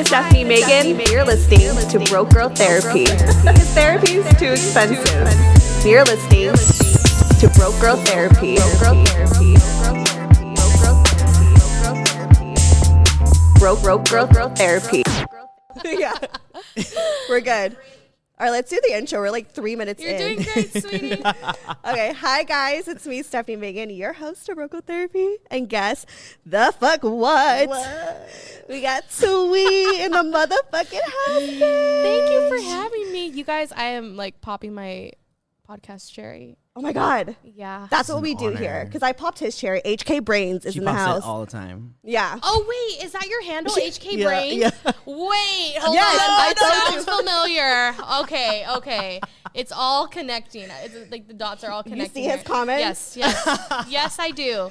is Stefanie Maegan. You're listening to Broke Girl Therapy. Because therapy is too expensive. You're listening to Broke Girl Therapy. Broke Girl Therapy. Yeah, we're good. All right, let's do the intro. We're like 3 minutes You're in. doing great, sweetie. Okay, hi guys, it's me, Stefanie Maegan, your host of Broke Girl Therapy. And guess the fuck what? We got Thuy in the motherfucking house. Thank you for having me. You guys, I am like popping my podcast cherry. Oh my God. Yeah. That's what we do here. Because I popped his cherry. HK Brains is in the house. It all the time. Yeah. Oh, wait. Is that your handle, HK Brains? Yeah. Wait. Hold Yes, on. I That told sounds familiar. Okay. It's all connecting. It's like the dots are all connecting. You see his comments? Yes. Yes, I do.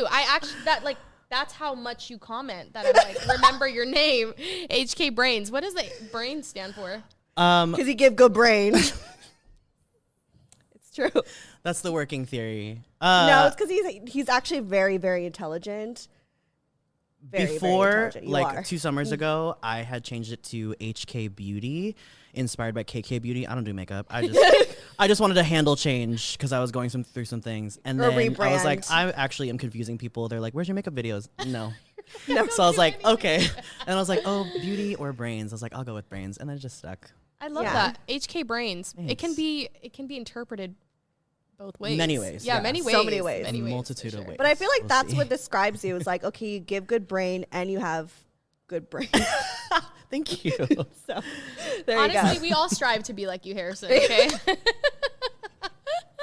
I actually, that's how much you comment that I'm like, remember your name, HK Brains. What does the brain stand for? Because you give good brain. It's true. That's the working theory. No, it's because he's actually very, very intelligent. Before, very intelligent. You are. 2 summers ago, I had changed it to HK Beauty, inspired by KK Beauty. I don't do makeup. I just wanted a handle change because I was going through some things. And then I was like, I actually am confusing people. They're like, where's your makeup videos? No. So I was like, okay. And I was like, oh, beauty or brains? I was like, I'll go with brains. And then it just stuck. I love that. HK Brains. Thanks. It can be interpreted both ways. Many ways. Yeah, many ways. So many ways. Many ways, Multitude for of sure. ways. But I feel like We'll that's see. what describes you. It's like, okay, you give good brain and you have good brain. Thank you. So there Honestly, you go. we all strive to be like you, Harrison, okay?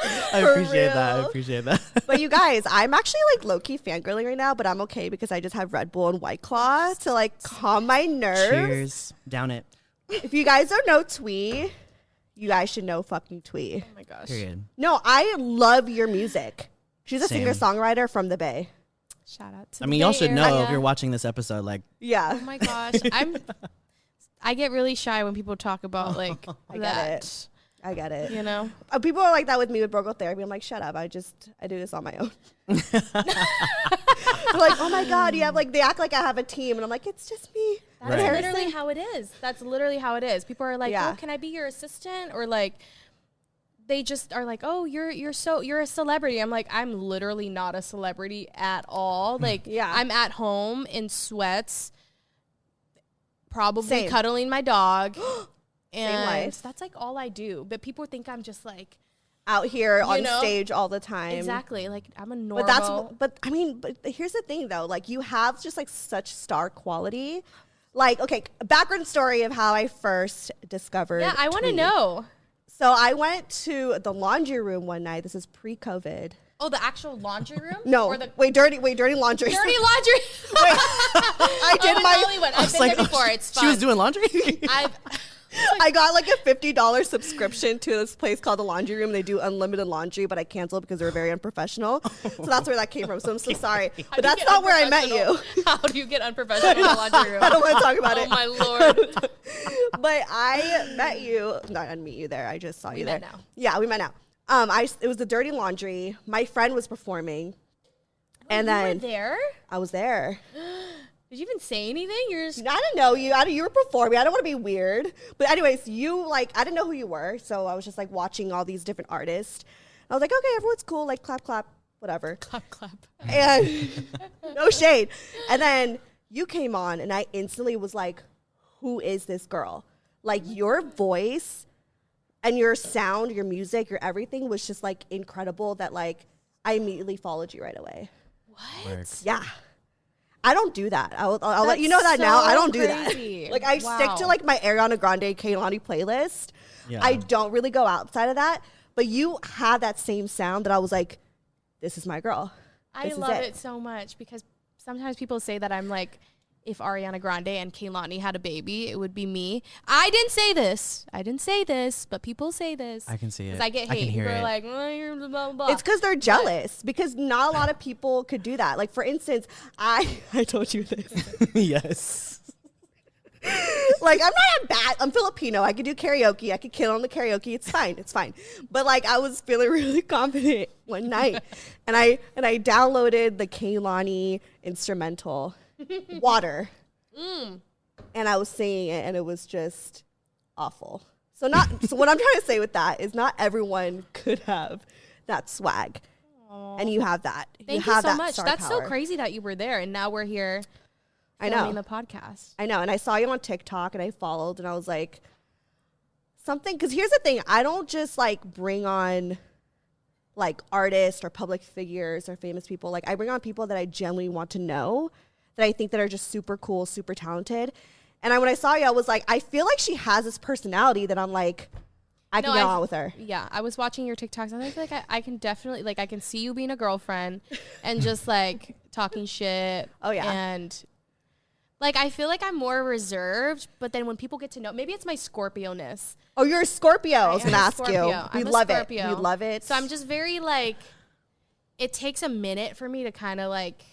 I For appreciate that. I real. appreciate that. But you guys, I'm actually like low-key fangirling right now, but I'm okay because I just have Red Bull and White Claw to like calm my nerves. Cheers. Down it. If you guys don't know Thuy, you guys should know fucking Thuy. Oh my gosh. Period. No, I love your music. She's a Same. singer-songwriter from the Bay. Shout out to I the mean, y'all Bay should know Area. if you're watching this episode. Like, Yeah. Oh my gosh. I get really shy when people talk about like I get that. it. I get it. You know? People are like that with me with Broke Girl Therapy. I'm like, shut up. I do this on my own. They're like, oh my God, you have like, they act like I have a team. And I'm like, it's just me. That's Right. literally how it is. That's literally how it is. People are like, Yeah. "Oh, can I be your assistant?" Or like they just are like, "Oh, you're a celebrity." I'm like, "I'm literally not a celebrity at all." Like, Yeah. I'm at home in sweats, probably Same. cuddling my dog. And life. that's like all I do. But people think I'm just like Out here on know? stage all the time. exactly like I'm a normal. But here's the thing though. Like you have just like such star quality. Like, okay, background story of how I first discovered. Yeah, I want to Thuy. know. So I went to the laundry room one night. This is pre-COVID. Oh, the actual laundry room? No, Or the dirty laundry. dirty laundry. I did in my. Hollywood. I've been there before. It's fun. she was doing laundry? I got like a $50 subscription to this place called the Laundry Room. They do unlimited laundry, but I canceled because they were very unforprofessional. So that's where that came from. So I'm so sorry. How do But you that's get not where I met you. unprofessional? How do you get unprofessional in the laundry room? I don't want to talk about Oh it. my lord. But I met you. No, I didn't meet you there. I just saw you there. met now. Yeah, we met now. It was the dirty laundry. My friend was performing. And You were then there? I was there. Did you even say anything? You're just I didn't know you. You were performing. I don't want to be weird. But anyways, I didn't know who you were. So I was just like watching all these different artists. I was like, okay, everyone's cool. Like clap, clap, whatever. clap clap. And no shade. And then you came on and I instantly was like, who is this girl? Like your voice and your sound, your music, your everything was just like incredible that like I immediately followed you right away. What? Yeah. I don't do that. I'll let That's you know that now. so I don't do crazy. that. Like I stick to Wow. like my Ariana Grande, Kehlani playlist. Yeah. I don't really go outside of that. But you had that same sound that I was like, this is my girl. I This is love it so much because sometimes people say that I'm like, if Ariana Grande and Kehlani had a baby, it would be me. I didn't say this, but people say this. I can see it. Because I get I can hate. hear People are it. like, oh, you're blah, blah, blah. It's because they're jealous. Because not a lot of people could do that. Like for instance, I told you this. Yes. Like I'm not bad. I'm Filipino. I could do karaoke. I could kill on the karaoke. It's fine. It's fine. But like I was feeling really confident one night, and I downloaded the Kehlani instrumental, Water. and I was singing it, and it was just awful. So what I'm trying to say with that is not everyone could have that swag. Aww. And you have that. Thank you so much. That's so crazy that you were there, and now we're here filming the podcast. I know, and I saw you on TikTok, and I followed, and I was like, something, because here's the thing, I don't just like bring on like artists or public figures or famous people. Like I bring on people that I genuinely want to know, that I think that are just super cool, super talented. And when I saw you, I was like, I feel like she has this personality that I'm like, I can get on with her. Yeah, I was watching your TikToks, and I feel like I can definitely, like, I can see you being a girlfriend and just like talking shit. Oh yeah. And like, I feel like I'm more reserved, but then when people get to know, maybe it's my Scorpio-ness. Oh, you're a Scorpio. I was going to ask you. We love it. We love it. So I'm just very like, it takes a minute for me to kind of like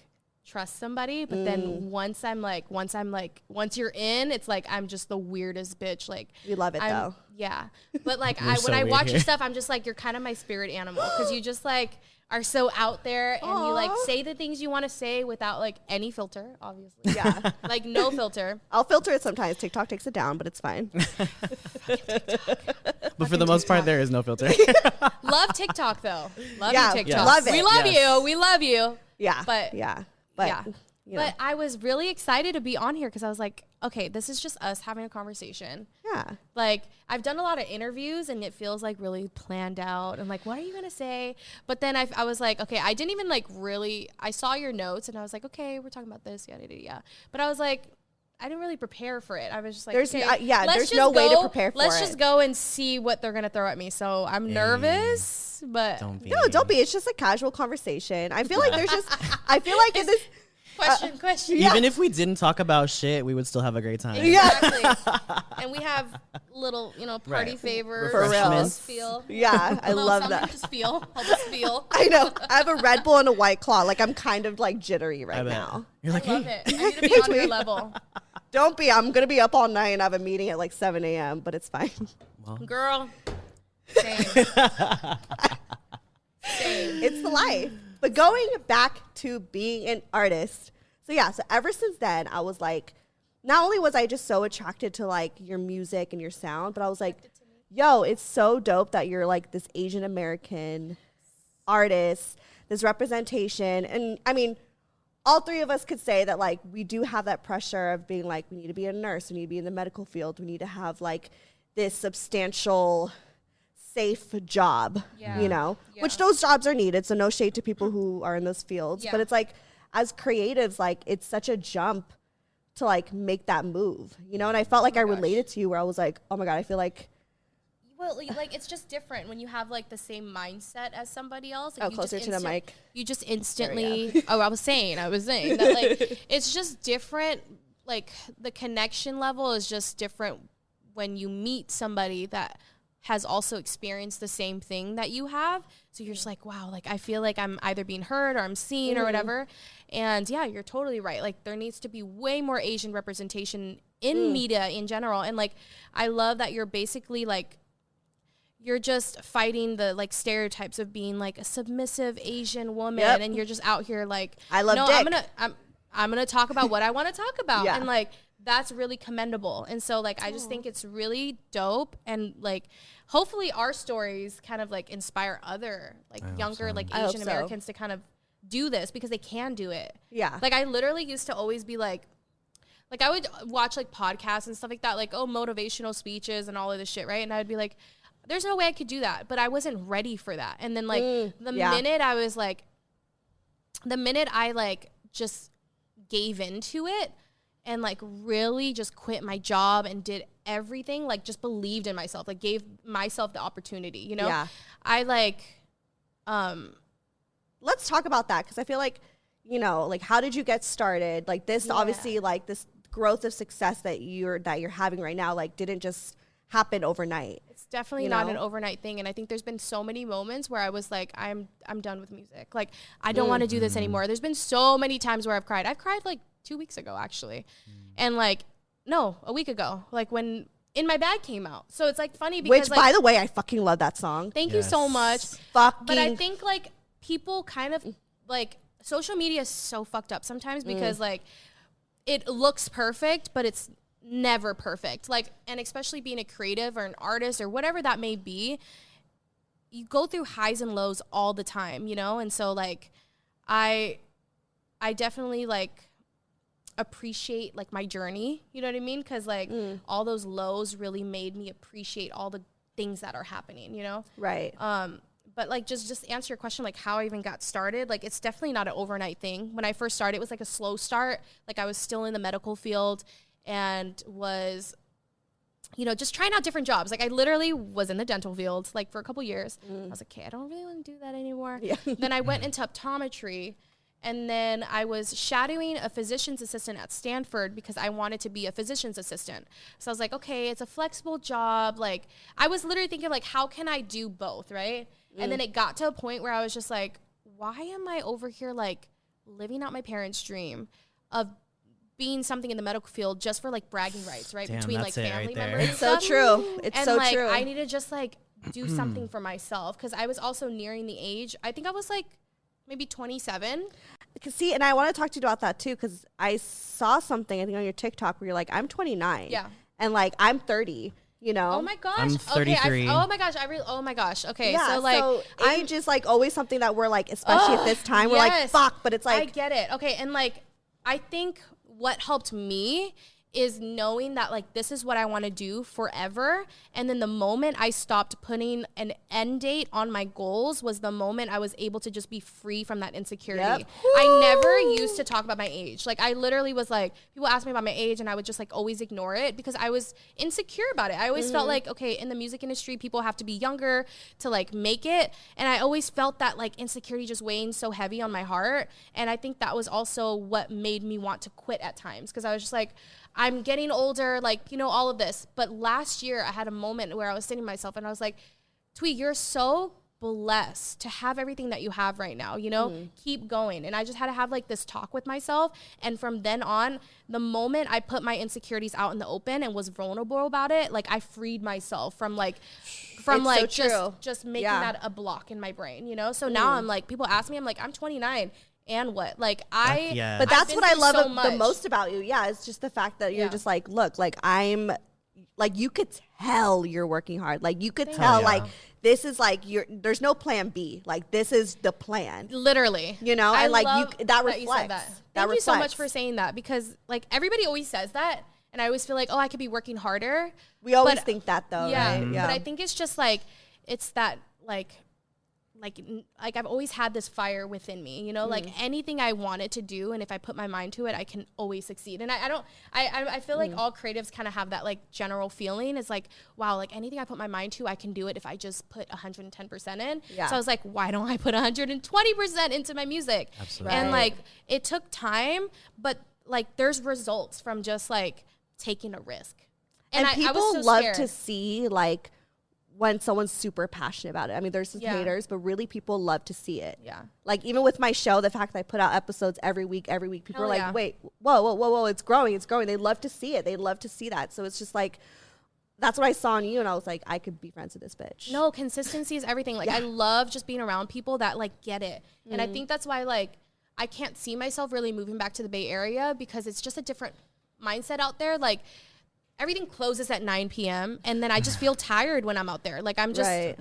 trust somebody. But then once you're in, it's like, I'm just the weirdest bitch. Like, we love it though. Yeah. But like, when I watch your stuff, I'm just like, you're kind of my spirit animal. Cause you just like are so out there, and you like say the things you want to say without like any filter, obviously. Yeah. Like no filter. I'll filter it sometimes. TikTok takes it down, but it's fine. But for the most part, there is no filter. Love TikTok though. Love you, TikTok. Yes. Love it. We love you. We love you. Yeah. But yeah. You know. But I was really excited to be on here because I was like, okay, this is just us having a conversation. Yeah. Like, I've done a lot of interviews, and it feels like really planned out. And like, what are you going to say? But then I was like, okay, I didn't even like really, I saw your notes, and I was like, okay, we're talking about this, yada, yada, yada. But I was like, I didn't really prepare for it. I was just like, there's no way to prepare for it. Let's just go and see what they're going to throw at me. So I'm nervous, but. Don't be. It's just a casual conversation. I feel like in this. Question. Even if we didn't talk about shit, we would still have a great time. Exactly. And we have little, party favors. For real. Help us feel. Yeah, I love that. Just feel. Help us feel. I know. I have a Red Bull and a White Claw. Like, I'm kind of like jittery right now. You're like, I love it. I need to be on your level. Don't be. I'm going to be up all night and I have a meeting at like 7 a.m., but it's fine. Well. Girl. Same. It's the life. But going back to being an artist, so ever since then, I was like, not only was I just so attracted to like your music and your sound, but I was like, yo, it's so dope that you're like this Asian American artist, this representation. And I mean, all three of us could say that like we do have that pressure of being like, we need to be a nurse, we need to be in the medical field, we need to have like this substantial safe job, which those jobs are needed. So no shade to people who are in those fields, but it's like, as creatives, like it's such a jump to like make that move, and I felt like I related to you where I was like, oh my God, I feel like. Well, like it's just different when you have like the same mindset as somebody else. Like, closer to the mic. You just instantly, I was saying that like, it's just different. Like the connection level is just different when you meet somebody that has also experienced the same thing that you have. So you're just like, wow, like I feel like I'm either being heard or I'm seen or whatever. And yeah, you're totally right. Like there needs to be way more Asian representation in media in general. And like, I love that you're basically like, you're just fighting the like stereotypes of being like a submissive Asian woman. And you're just out here like, I love dick. I'm going to talk about what I want to talk about. And like, that's really commendable. And so like, I just think it's really dope. And like, hopefully our stories kind of like inspire other like younger, like Asian Americans to kind of do this because they can do it. Yeah. Like I literally used to always be like I would watch like podcasts and stuff like that, like, motivational speeches and all of this shit. Right. And I would be like, there's no way I could do that, but I wasn't ready for that. And then like the minute I like just gave into it, and like really just quit my job and did everything, like just believed in myself, like gave myself the opportunity, I like, let's talk about that. Cause I feel like, like how did you get started? Like this, obviously like this growth of success that you're having right now, like didn't just happen overnight. It's definitely not an overnight thing. And I think there's been so many moments where I was like, I'm done with music. Like I don't want to do this anymore. There's been so many times where I've cried like 2 weeks ago, actually. And like, no, a week ago, like when In My Bag came out. So it's like funny because which, like, by the way, I fucking love that song. Thank you so much. Fucking. But I think like people kind of like social media is so fucked up sometimes because like it looks perfect, but it's never perfect. Like, and especially being a creative or an artist or whatever that may be, you go through highs and lows all the time, you know? And so like, I definitely like appreciate like my journey, you know what I mean? Cause like all those lows really made me appreciate all the things that are happening, you know? Right. But like, just answer your question, like how I even got started. Like, it's definitely not an overnight thing. When I first started, it was like a slow start. Like, I was still in the medical field and was, you know, just trying out different jobs. Like, I literally was in the dental field, like, for a couple years. I was like, okay, I don't really want to do that anymore. Yeah. Then I went into optometry, and then I was shadowing a physician's assistant at Stanford because I wanted to be a physician's assistant. So I was like, okay, it's a flexible job. Like, I was literally thinking, like, how can I do both, right? And then it got to a point where I was just like, why am I over here, like, living out my parents' dream of being something in the medical field just for, like, bragging rights, right? Damn, between, like, family members. It's so true. It's so like, true. I need to just, like, do something for myself because I was also nearing the age. I think I was, like, maybe 27. See, and I want to talk to you about that, too, because I saw something, I think, on your TikTok where you're like, I'm 29. Yeah. And, like, I'm 30. You know? Oh my gosh. I'm 33. Okay, oh my gosh. Oh my gosh. Okay. Yeah, so like age is like always something that we're like, especially at this time, we're like, fuck, but it's like I get it. Okay. And like I think what helped me is knowing that like this is what I want to do forever. And then the moment I stopped putting an end date on my goals was the moment I was able to just be free from that insecurity. Yep. I never used to talk about my age. Like I literally was like, people asked me about my age and I would just like always ignore it because I was insecure about it. I always felt like, okay, in the music industry, people have to be younger to like make it. And I always felt that like insecurity just weighing so heavy on my heart. And I think that was also what made me want to quit at times because I was just like, I'm getting older, like, you know, all of this. But last year I had a moment where I was sitting to myself and I was like, Thuy, you're so blessed to have everything that you have right now, you know, keep going. And I just had to have like this talk with myself. And from then on, the moment I put my insecurities out in the open and was vulnerable about it, like I freed myself from like, just making that a block in my brain, you know? So now I'm like, people ask me, I'm like, I'm 29. And what? Like but that's what I love the most about you. Yeah, it's just the fact that you're just like, look, like I'm like you could tell you're working hard. Like you could tell like this is like there's no plan B. Like this is the plan. Literally. You know, and like you that reflects. You said that. Thank you so much for saying that because like everybody always says that and I always feel like, oh, I could be working harder. We always think that though, right? Yeah. But I think it's just like it's that like I've always had this fire within me, you know, like anything I wanted to do. And if I put my mind to it, I can always succeed. And I feel like all creatives kind of have that like general feeling is like, wow, like anything I put my mind to, I can do it if I just put 110% in. Yeah. So I was like, why don't I put 120% into my music? Absolutely. And like, it took time, but like there's results from just like taking a risk. And people love to see like, when someone's super passionate about it. I mean, there's some haters, but really people love to see it. Yeah. Like even with my show, the fact that I put out episodes every week, people are like, wait, whoa, it's growing. They love to see it. They love to see that. So it's just like, that's what I saw in you. And I was like, I could be friends with this bitch. No, consistency is everything. Like I love just being around people that like get it. And I think that's why like, I can't see myself really moving back to the Bay Area because it's just a different mindset out there. Like, everything closes at 9 p.m. and then I just feel tired when I'm out there. Like I'm just,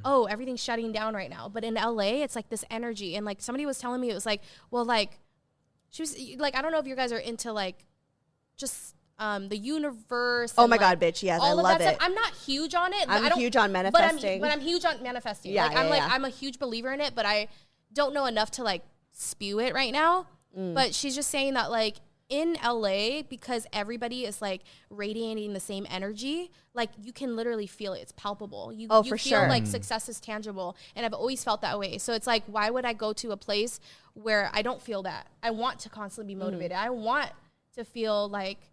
oh, everything's shutting down right now. But in LA, it's like this energy. And like somebody was telling me, it was like, well, like she was like, I don't know if you guys are into like just the universe. Oh my God, bitch. Yes, I love it. I'm not huge on it. I'm huge on manifesting. But I'm huge on manifesting. Yeah, like I'm a huge believer in it, but I don't know enough to like spew it right now. But she's just saying that like, in LA, because everybody is like radiating the same energy, like you can literally feel it. It's palpable. You feel like success is tangible. And I've always felt that way. So it's like, why would I go to a place where I don't feel that? I want to constantly be motivated. I want to feel like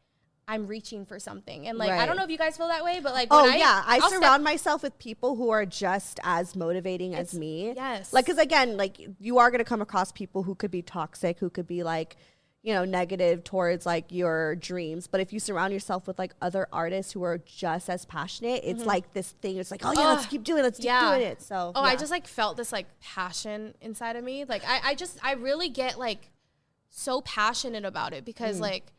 I'm reaching for something. And like, I don't know if you guys feel that way, but like, I surround myself with people who are just as motivating as me. Yes. Like, cause again, like you are going to come across people who could be toxic, who could be like, you know, negative towards like your dreams. But if you surround yourself with like other artists who are just as passionate, it's like this thing. It's like, oh yeah, let's keep doing it. Let's keep doing it. So, I just like felt this like passion inside of me. Like I really get like so passionate about it because like,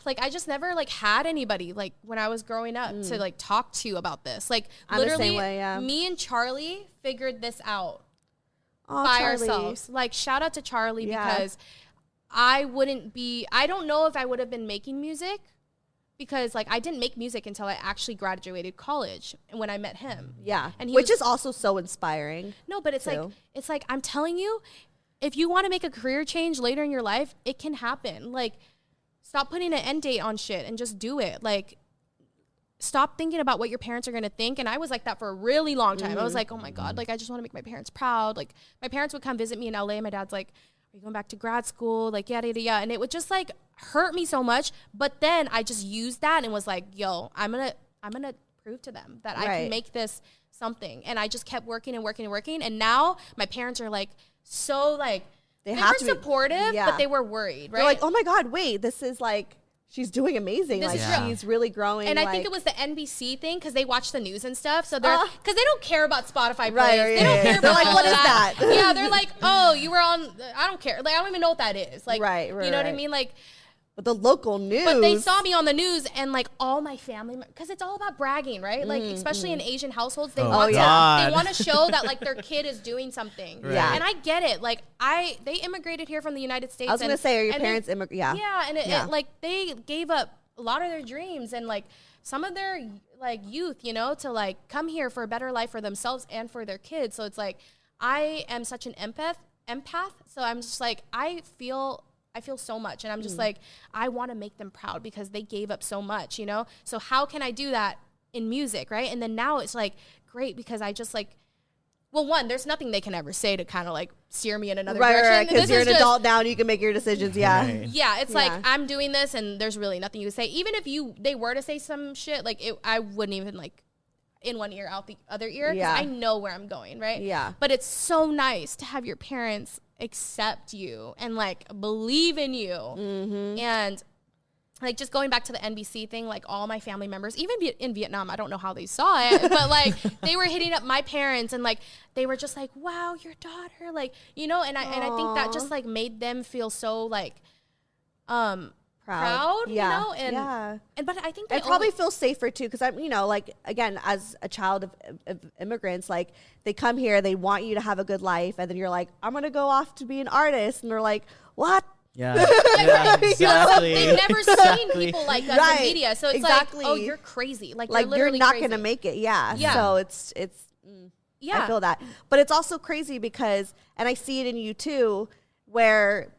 like I just never like had anybody like when I was growing up to like talk to about this. Like literally me and Charlie figured this out by ourselves. Like shout out to Charlie because I don't know if I would have been making music because like I didn't make music until I actually graduated college and when I met him. Yeah. And which is also so inspiring. No, but it's like I'm telling you, if you want to make a career change later in your life, it can happen. Like stop putting an end date on shit and just do it. Like, stop thinking about what your parents are going to think. And I was like that for a really long time. I was like, oh my God, like, I just want to make my parents proud. Like, my parents would come visit me in LA. And my dad's like, are you going back to grad school? Like, yada, yada, yada. And it would just like hurt me so much. But then I just used that and was like, yo, I'm going to prove to them that I can make this something. And I just kept working and working and working. And now my parents are like, so like, they were supportive, but they were worried, right? They're like, oh my God, wait, this is like, she's doing amazing. This like, she's really growing. And I think it was the NBC thing because they watch the news and stuff. So they're, because they don't care about Spotify plays. They don't care about like, what is that? Yeah, they're like, oh, you were on, I don't care. Like, I don't even know what that is. Like, you know what I mean? Like, but the local news. But they saw me on the news and like all my family, because it's all about bragging, right? Like especially in Asian households, they want to show that like their kid is doing something. Yeah, and I get it. Like they immigrated here from the United States. I was gonna say, are your parents immigrant? Yeah, yeah, and it like they gave up a lot of their dreams and like some of their like youth, you know, to like come here for a better life for themselves and for their kids. So it's like I am such an empath. So I'm just like I feel so much and I'm just like, I want to make them proud because they gave up so much, you know? So how can I do that in music, right? And then now it's like, great, because I just like, well, one, there's nothing they can ever say to kind of like steer me in another direction. Right, because you're an adult now and you can make your decisions, Yeah, it's like, I'm doing this and there's really nothing you can say. Even if they were to say some shit, like I wouldn't even like, in one ear, out the other ear, because I know where I'm going, right? Yeah. But it's so nice to have your parents accept you and like believe in you. And like just going back to the NBC thing, like all my family members, even in Vietnam, I don't know how they saw it, but like they were hitting up my parents and like they were just like, wow, your daughter, like, you know, and I think that just like made them feel so like proud, you know, and but I think they probably feel safer too, because I'm, you know, like again, as a child of immigrants, like they come here, they want you to have a good life, and then you're like, I'm gonna go off to be an artist, and they're like, what? Yeah, exactly. They've never seen people like us in media, so it's like, oh, you're crazy, like you're not gonna make it, So it's I feel that, but it's also crazy because, and I see it in you too, where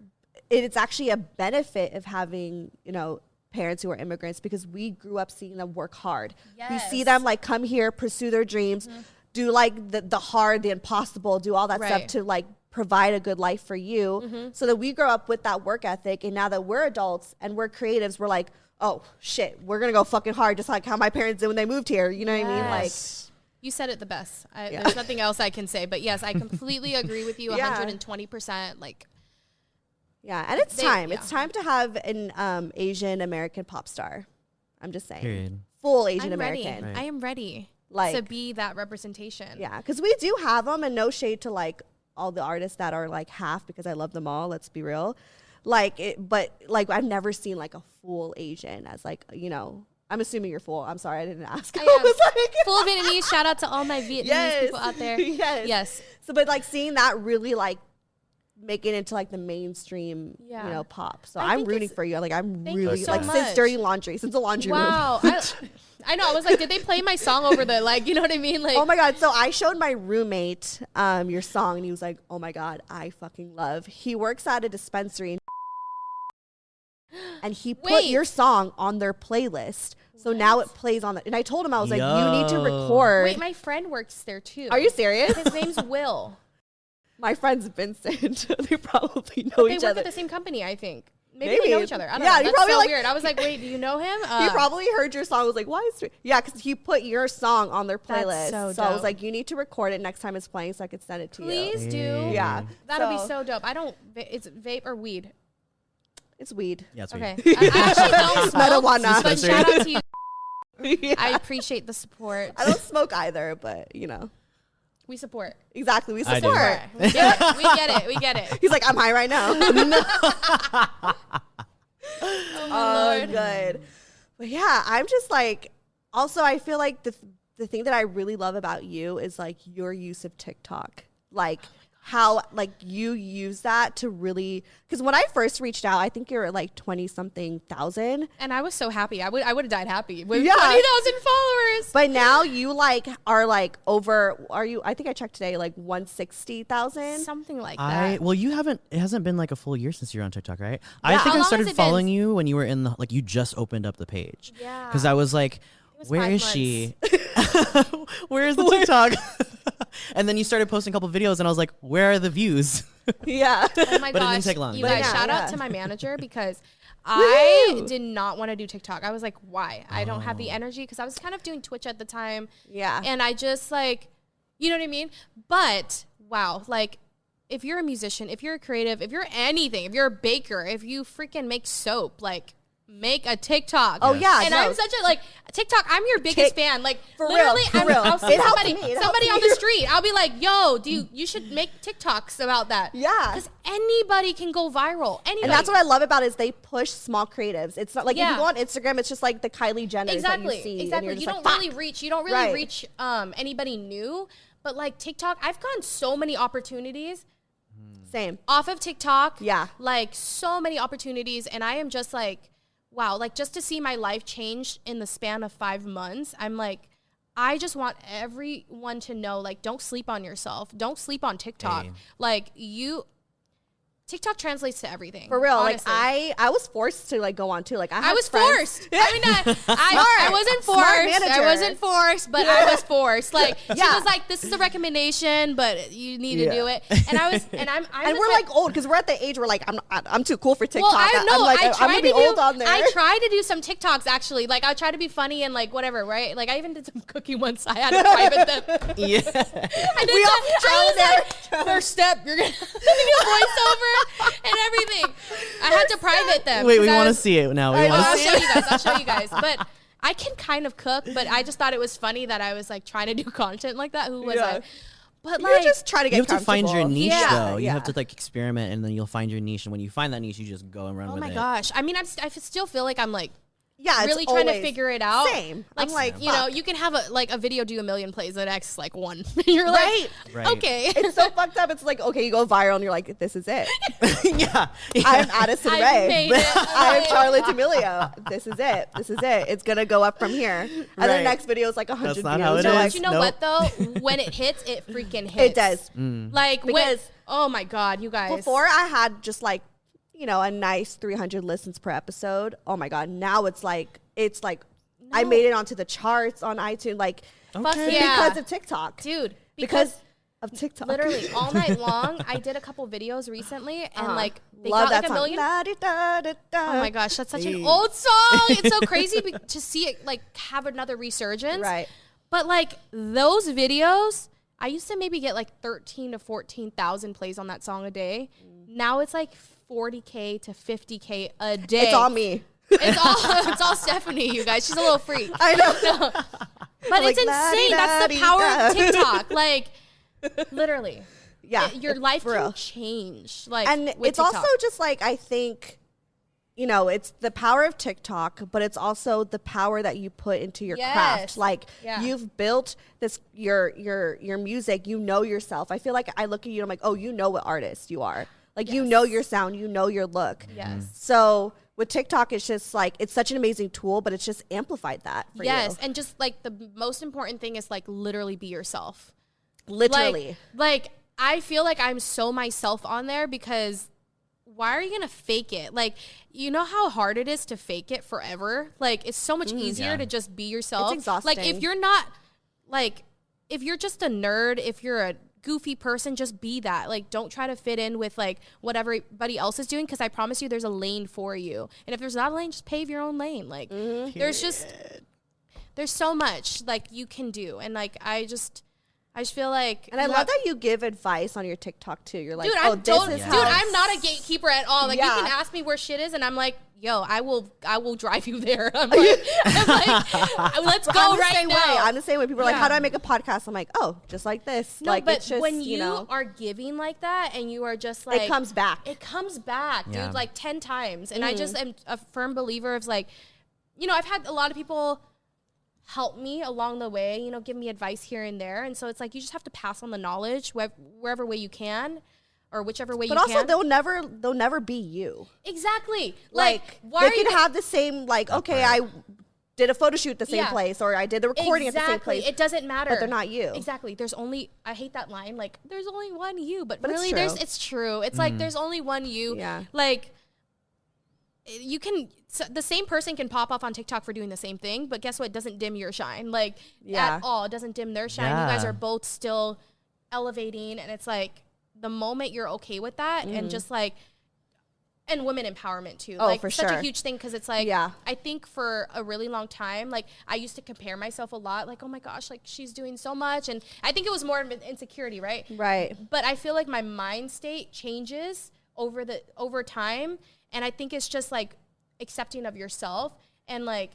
it's actually a benefit of having, you know, parents who are immigrants, because we grew up seeing them work hard. We see them like come here, pursue their dreams, do like the hard, the impossible, do all that stuff to like provide a good life for you, so that we grow up with that work ethic. And now that we're adults and we're creatives, we're like, oh shit, we're gonna go fucking hard, just like how my parents did when they moved here. You know what I mean? Like, you said it the best. There's nothing else I can say, but yes, I completely agree with you 120%. Like, yeah, and it's time. It's time to have an Asian American pop star. I'm just saying. Period. Full Asian American. I am ready to be that representation. Yeah, because we do have them, and no shade to like all the artists that are like half, because I love them all. Let's be real. Like, but like I've never seen like a full Asian as like, you know. I'm assuming you're full. I'm sorry, I didn't ask. I am like, full Vietnamese. Shout out to all my Vietnamese people out there. Yes. So, but like seeing that really like make it into like the mainstream, you know, pop. So I'm rooting for you. Like I'm really like since Dirty Laundry, since the laundry room. Wow. I know. I was like, did they play my song over the, like, you know what I mean? Like, oh my God. So I showed my roommate your song, and he was like, oh my God, I fucking love. He works at a dispensary, and he put your song on their playlist. So now it plays on the, and I told him, I was like, you need to record. Wait, my friend works there too. Are you serious? His name's Will. My friend's Vincent. They probably know each other. They work at the same company, I think. Maybe they know each other. I don't know. That's probably so like, weird. I was like, wait, do you know him? He probably heard your song. Was like, why is because he put your song on their playlist. That's so I was like, you need to record it next time it's playing so I could send it to you. Please do. Yeah. That'll be so dope. It's vape or weed? It's weed. Yeah, it's weed. Okay. I actually don't smoke, marijuana. but shout out to you. I appreciate the support. I don't smoke either, but you know. We support. Exactly, we support. We get it. We get it. He's like, I'm high right now. Oh, Lord. Good. But yeah, I'm just like, also, I feel like the thing that I really love about you is like your use of TikTok. Like, how like you use that to really, because when I first reached out, I think you were at like 20-something thousand, and I was so happy. I would have died happy with Yeah. 20,000 followers. but now you like are like over, are you, I think I checked today, like 160,000. Something like that. Well, it hasn't been like a full year since you're on TikTok, right? I Yeah. think How I long started has it been? following you when you were in the, like, you just opened up the page. Yeah. Because I was like, was where 5 is months. she? Where is the TikTok? And then you started posting a couple videos and I was like, where are the views? Yeah. Oh my But it gosh. didn't take long. You But guys, yeah, shout yeah. out to my manager because I did not want to do TikTok. I was like, why? I don't have the energy because I was kind of doing Twitch at the time. Yeah. And I just like, you know what I mean? But wow, like if you're a musician, if you're a creative, if you're anything, if you're a baker, if you freaking make soap, like make a TikTok. Oh, yeah, And no. I'm such a like TikTok, I'm your biggest fan. Like For real, literally for real. I'll see It helps somebody me, it somebody helps on me. the street. I'll be like, yo, you should make TikToks about that. Yeah. Because anybody can go viral. Anybody. And that's what I love about it is they push small creatives. It's not like if Yeah. you go on Instagram, it's just like the Kylie Jenners Exactly. that you see. and Exactly. you're You just don't like, really "Fuck." reach. You don't really Right. reach anybody new. But like TikTok, I've gotten so many opportunities Same. off of TikTok. Yeah. Like so many opportunities, and I am just like, wow. Like just to see my life change in the span of 5 months, I'm like, I just want everyone to know, like, don't sleep on yourself. Don't sleep on TikTok. Same. Like TikTok translates to everything. For real. honestly. Like I was forced to like go on too. Like I was friends- forced. I mean, I wasn't Smart forced. manager. I wasn't forced, but I was forced. Like she Yeah. was like, "This is a recommendation, but you need to Yeah. do it." And I was, and I'm And the we're type- like old because we're at the age where like I'm too cool for TikTok. Well, I know. I'm like, I I'm tried gonna to be do. old on there. I tried to do some TikToks actually. Like I tried to be funny and like whatever, right? Like I even did some cooking once. I had to private them. Yeah. I did We all that. trial I and was like, first step, you're gonna do voiceover and everything. I had to private them. Wait, we 'cause I want to was- see it now. We I want know. to I'll see show it. you guys. I'll show you guys. But I can kind of cook, but I just thought it was funny that I was like trying to do content like that. Who was Yeah. I? But You're like, just trying to get You have to find your comfortable. niche, Yeah. though. You Yeah. have to like experiment, and then you'll find your niche. And when you find that niche, you just go and run oh with my it. gosh. I mean, I still feel like I'm like Yeah, it's really trying to always- figure it out. Same. Like, I'm like, you know, fuck. you can have a video do 1 million plays and X like 1. You're Right. like, Right. okay. It's so fucked up. It's like, okay, you go viral and you're like, this is it. yeah. I'm Addison I Rae. made it. I'm Charlotte D'Amelio. This is it. This is it. It's gonna go up from here. And then Right. the next video is like 100 That's not views. how it You're is. like, But you know Nope. what though? When it hits, it freaking hits. it does. Like Because- oh my god, you guys. Before I had just like, you know, a nice 300 listens per episode. Oh my god. Now it's like I made it onto the charts on iTunes, like Fuck Okay. yeah. because of TikTok. Dude, Because of TikTok. literally all night long, I did a couple videos recently, and like they Love got that like a song. million. La-di-da-da-da. Oh my gosh, that's such an Hey. old song. It's so crazy to see it like have another resurgence. Right. But like those videos, I used to maybe get like 13 to 14,000 plays on that song a day. Now it's like 40K to 50K a day. It's all me. It's all Stefanie, you guys. She's a little freak. I know. But Like, it's insane. That's the power la-di-da-di-da. of TikTok. Like literally. Yeah. Your life for can real. change. Like And with it's TikTok. also just like, I think, you know, it's the power of TikTok, but it's also the power that you put into your craft. Yes. Like Yeah. you've built this your music, you know yourself. I feel like I look at you and I'm like, oh, you know what artist you are. Like you Yes. know your sound, you know your look. Yes. So with TikTok, it's just like it's such an amazing tool, but it's just amplified that for Yes, you. and just like the most important thing is like literally be yourself. Literally. Like I feel like I'm so myself on there because why are you gonna fake it? Like, you know how hard it is to fake it forever? Like, it's so much easier Yeah. to just be yourself. It's exhausting. Like, if you're not, like, if you're just a nerd, if you're a goofy person, just be that. Like, don't try to fit in with, like, what everybody else is doing because I promise you there's a lane for you. And if there's not a lane, just pave your own lane. Like, there's so much, like, you can do. And, like, I just feel like, and I love that you give advice on your TikTok too. You're like, dude, oh, dude, I'm not a gatekeeper at all. Like, you can ask me where shit is, and I'm like, yo, I will drive you there. I'm like, let's go right now. I'm the same way. People are like, how do I make a podcast? I'm like, oh, just like this. No, like, but it's just, when you are giving like that, and you are just like, it comes back. It comes back, dude, like 10 times. And I just am a firm believer of like, you know, I've had a lot of people help me along the way, you know, give me advice here and there. And so it's like, you just have to pass on the knowledge wherever way you can, or whichever way you can. But also, they'll never be you. Exactly. Like why they can have the same, like, okay, I did a photo shoot at the same place, or I did the recording at the same place. It doesn't matter. But they're not you. Exactly. I hate that line, like, there's only one you. But really, it's true. It's like, there's only one you. Yeah. Like, you can, the same person can pop off on TikTok for doing the same thing, but guess what? It doesn't dim your shine, like, at all. It doesn't dim their shine. You guys are both still elevating, and it's like, the moment you're okay with that, and just like, and women empowerment too. Oh, like, for such sure. a huge thing, because it's like, I think for a really long time, like, I used to compare myself a lot, like, oh my gosh, like, she's doing so much, and I think it was more of an insecurity, right? Right. But I feel like my mind state changes over time. And I think it's just like accepting of yourself. And like,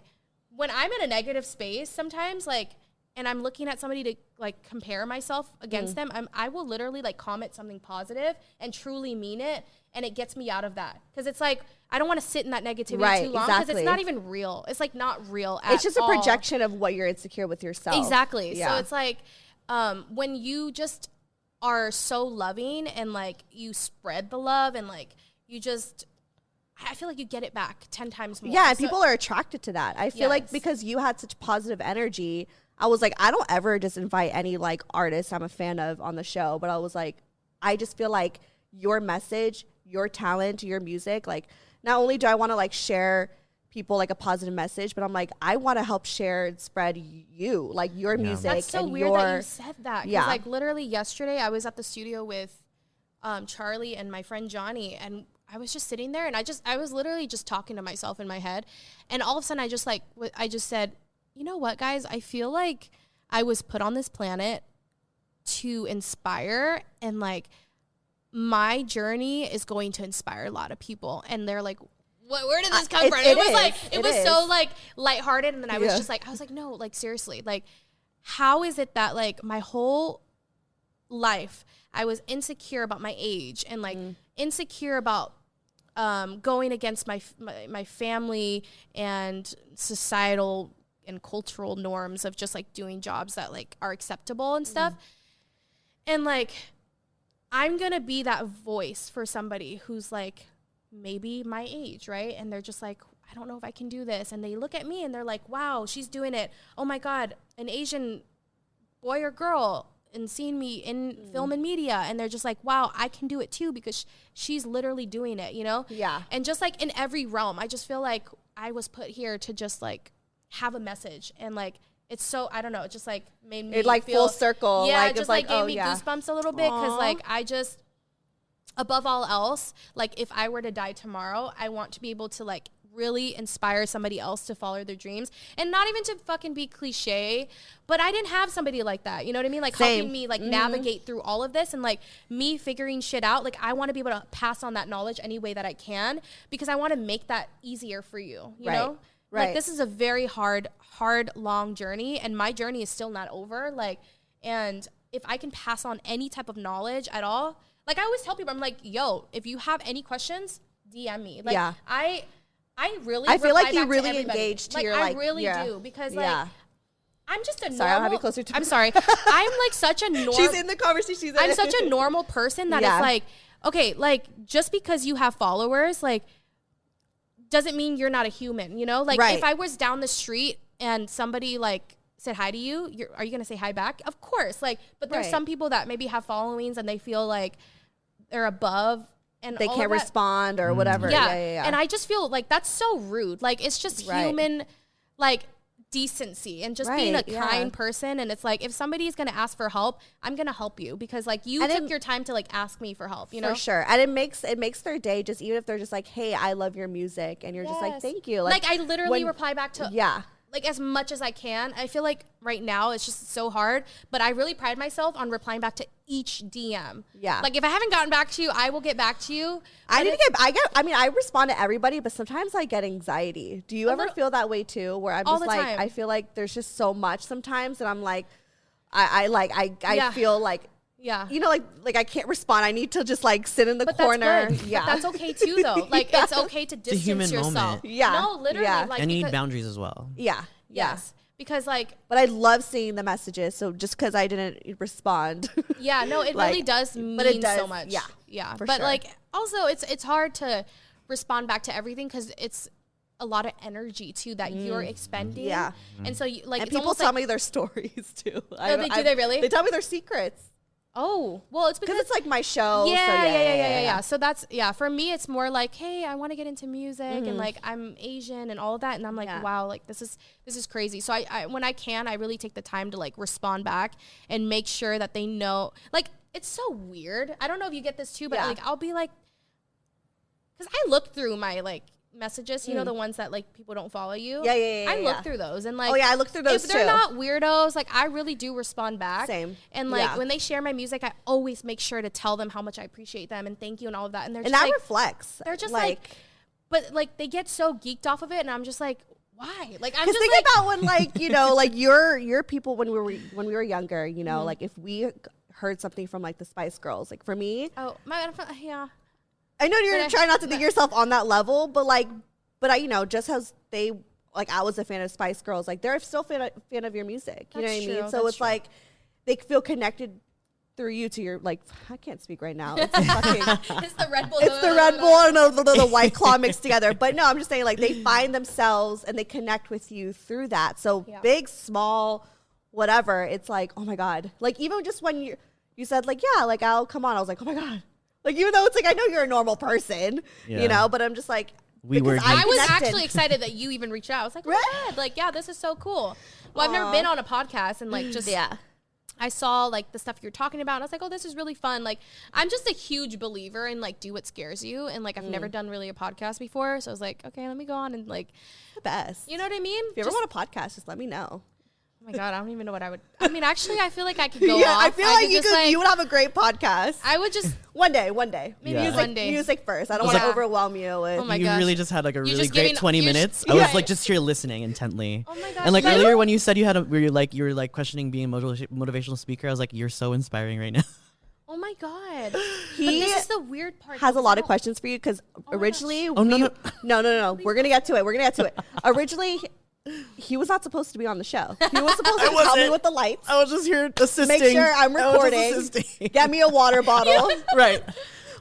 when I'm in a negative space sometimes, like, and I'm looking at somebody to like compare myself against them, I will literally like comment something positive and truly mean it. And it gets me out of that. Cause it's like, I don't want to sit in that negativity too long, because it's not even real. It's like not real at all. It's just a projection of what you're insecure with yourself. Exactly. Yeah. So it's like, when you just are so loving, and like you spread the love, and like you just, I feel like you get it back 10 times more. Yeah, and people are attracted to that. I feel like because you had such positive energy, I was like, I don't ever just invite any like artists I'm a fan of on the show, but I was like, I just feel like your message, your talent, your music, like, not only do I want to like share people like a positive message, but I'm like, I want to help share and spread you, like your music. That's so and weird that you said that. Yeah. Like literally yesterday I was at the studio with Charlie and my friend Johnny, and I was just sitting there, and I was literally just talking to myself in my head. And all of a sudden I just said, you know what, guys, I feel like I was put on this planet to inspire, and like my journey is going to inspire a lot of people. And they're like, where did this come from? It was so like lighthearted. And then I was just like, no, like seriously, like how is it that like my whole life I was insecure about my age, and like insecure about going against my family and societal and cultural norms of just like doing jobs that like are acceptable and stuff. And like, I'm going to be that voice for somebody who's like maybe my age, right? And they're just like, I don't know if I can do this. And they look at me and they're like, wow, she's doing it. Oh my God, an Asian boy or girl, and seeing me in film and media, and they're just like, wow, I can do it too, because she's literally doing it, you know? Yeah. And just like in every realm, I just feel like I was put here to just like have a message, and like it's so, I don't know, it just like made me feel full circle. Yeah, like, it just like gave me goosebumps a little bit, because like I just, above all else, like if I were to die tomorrow, I want to be able to like really inspire somebody else to follow their dreams, and not even to fucking be cliche, but I didn't have somebody like that, you know what I mean? Like helping me like navigate through all of this, and like me figuring shit out. Like I want to be able to pass on that knowledge any way that I can, because I want to make that easier for you, you know? Like this is a very hard, long journey, and my journey is still not over. Like, and if I can pass on any type of knowledge at all, like I always tell people, I'm like, yo, if you have any questions, DM me. Like I feel like you really engage to like, your I really do, because like I'm just a normal. Sorry, I'll have you closer to I'm sorry. I'm like such a normal. She's in the conversation. I'm such a normal person that it's like, okay, like just because you have followers, like doesn't mean you're not a human, you know? Like if I was down the street and somebody like said hi to you, are you gonna say hi back? Of course. Like, but there's some people that maybe have followings and they feel like they're above, and they can't respond or whatever. Yeah. And I just feel like that's so rude. Like it's just human, like decency, and just being a kind person. And it's like, if somebody's gonna ask for help, I'm gonna help you, because like you took your time to like ask me for help, you know? For sure. And it makes their day, just even if they're just like, hey, I love your music, and you're just like, thank you. Like I literally reply back to like as much as I can. I feel like right now it's just so hard, but I really pride myself on replying back to each DM. Yeah. Like if I haven't gotten back to you, I will get back to you. I respond to everybody, but sometimes I get anxiety. Do you ever feel that way too? Where I'm just like, I feel like there's just so much sometimes, and I'm like, I feel like, you know, like I can't respond. I need to just like sit in the corner. That's good. Yeah, but that's okay too, though. Like it's okay to distance yourself. Moment. Yeah, no, literally. Yeah. Like, and you need boundaries as well. Yeah. Yes. Because like, but I love seeing the messages. So just because I didn't respond, yeah, no, it really does mean so much. Yeah, yeah. For but sure. like, also, it's hard to respond back to everything because it's a lot of energy too that you're expending. Yeah, and so you, like, and it's people tell me their stories too. Do they really? They tell me their secrets. Oh, well, it's because it's like my show. Yeah. So that's, for me, it's more like, hey, I want to get into music and like I'm Asian and all of that. And I'm like, wow, like this is crazy. So I when I can, I really take the time to like respond back and make sure that they know, like, it's so weird. I don't know if you get this too, but like, I'll be like, because I look through my like messages, you know, the ones that like people don't follow you. I look through those and like, I look through those if they're not weirdos, like I really do respond back. Same. And like when they share my music, I always make sure to tell them how much I appreciate them and thank you and all of that. And they're just that like, reflects. They're just like, but like they get so geeked off of it, and I'm just like, why? Like I'm just think like, about when like, you know, like your people when we were younger, you know, like if we heard something from like the Spice Girls, like for me, yeah. I know you're trying not to think yourself on that level, but I, you know, just as they, like, I was a fan of Spice Girls, like, they're still fan of your music. You know what I mean? So it's like, they feel connected through you to your, like, I can't speak right now. It's fucking, it's the Red Bull. It's the Red Bull and the White Claw mixed together. But no, I'm just saying, like, they find themselves and they connect with you through that. So big, small, whatever, it's like, oh my God. Like, even just when you said, like, yeah, like, I'll come on. I was like, oh my God. Like, even though it's like, I know you're a normal person, you know, but I'm just like, I was actually excited that you even reached out. I was like, oh, like, yeah, this is so cool. Well, I've never been on a podcast and like just I saw like the stuff you're talking about and I was like, oh, this is really fun. Like I'm just a huge believer in like do what scares you, and like I've never done really a podcast before, so I was like, okay, let me go on and like the best. You know what I mean? If you ever want a podcast, just let me know. Oh my God, I don't even know what I would. I mean, actually, I feel like I could go off. I feel like you would have a great podcast. I would just one day. Maybe one day. Music first. I don't want to overwhelm you with. Oh my you gosh. really just had like a really great 20 minutes. I was like just here listening intently. Oh my gosh. And like earlier when you said you were like questioning being a motivational speaker, I was like, you're so inspiring right now. Oh my God. He this is the weird part. Has a lot of questions for you because originally. No. We're gonna get to it. Originally. He was not supposed to be on the show. He was supposed to help me with the lights. I was just here assisting. Make sure I'm recording. Get me a water bottle. Right.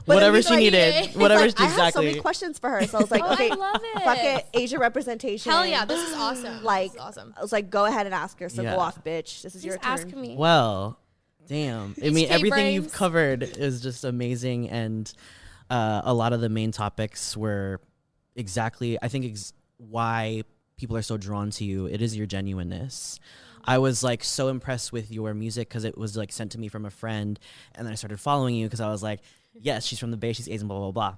Whatever she needed. Whatever like, I have so many questions for her. So I was like, okay, I love it. Fuck it. Asian representation. Hell yeah, this is awesome. Like, this is awesome. I was like, go ahead and ask her. So go off, bitch. This is your turn. Ask me. Well, damn. I mean, everything you've covered is just amazing. And a lot of the main topics were exactly, I think, why people are so drawn to you. It is your genuineness. I was like so impressed with your music because it was like sent to me from a friend, and then I started following you because I was like, yes, she's from the Bay, she's Asian, blah blah blah.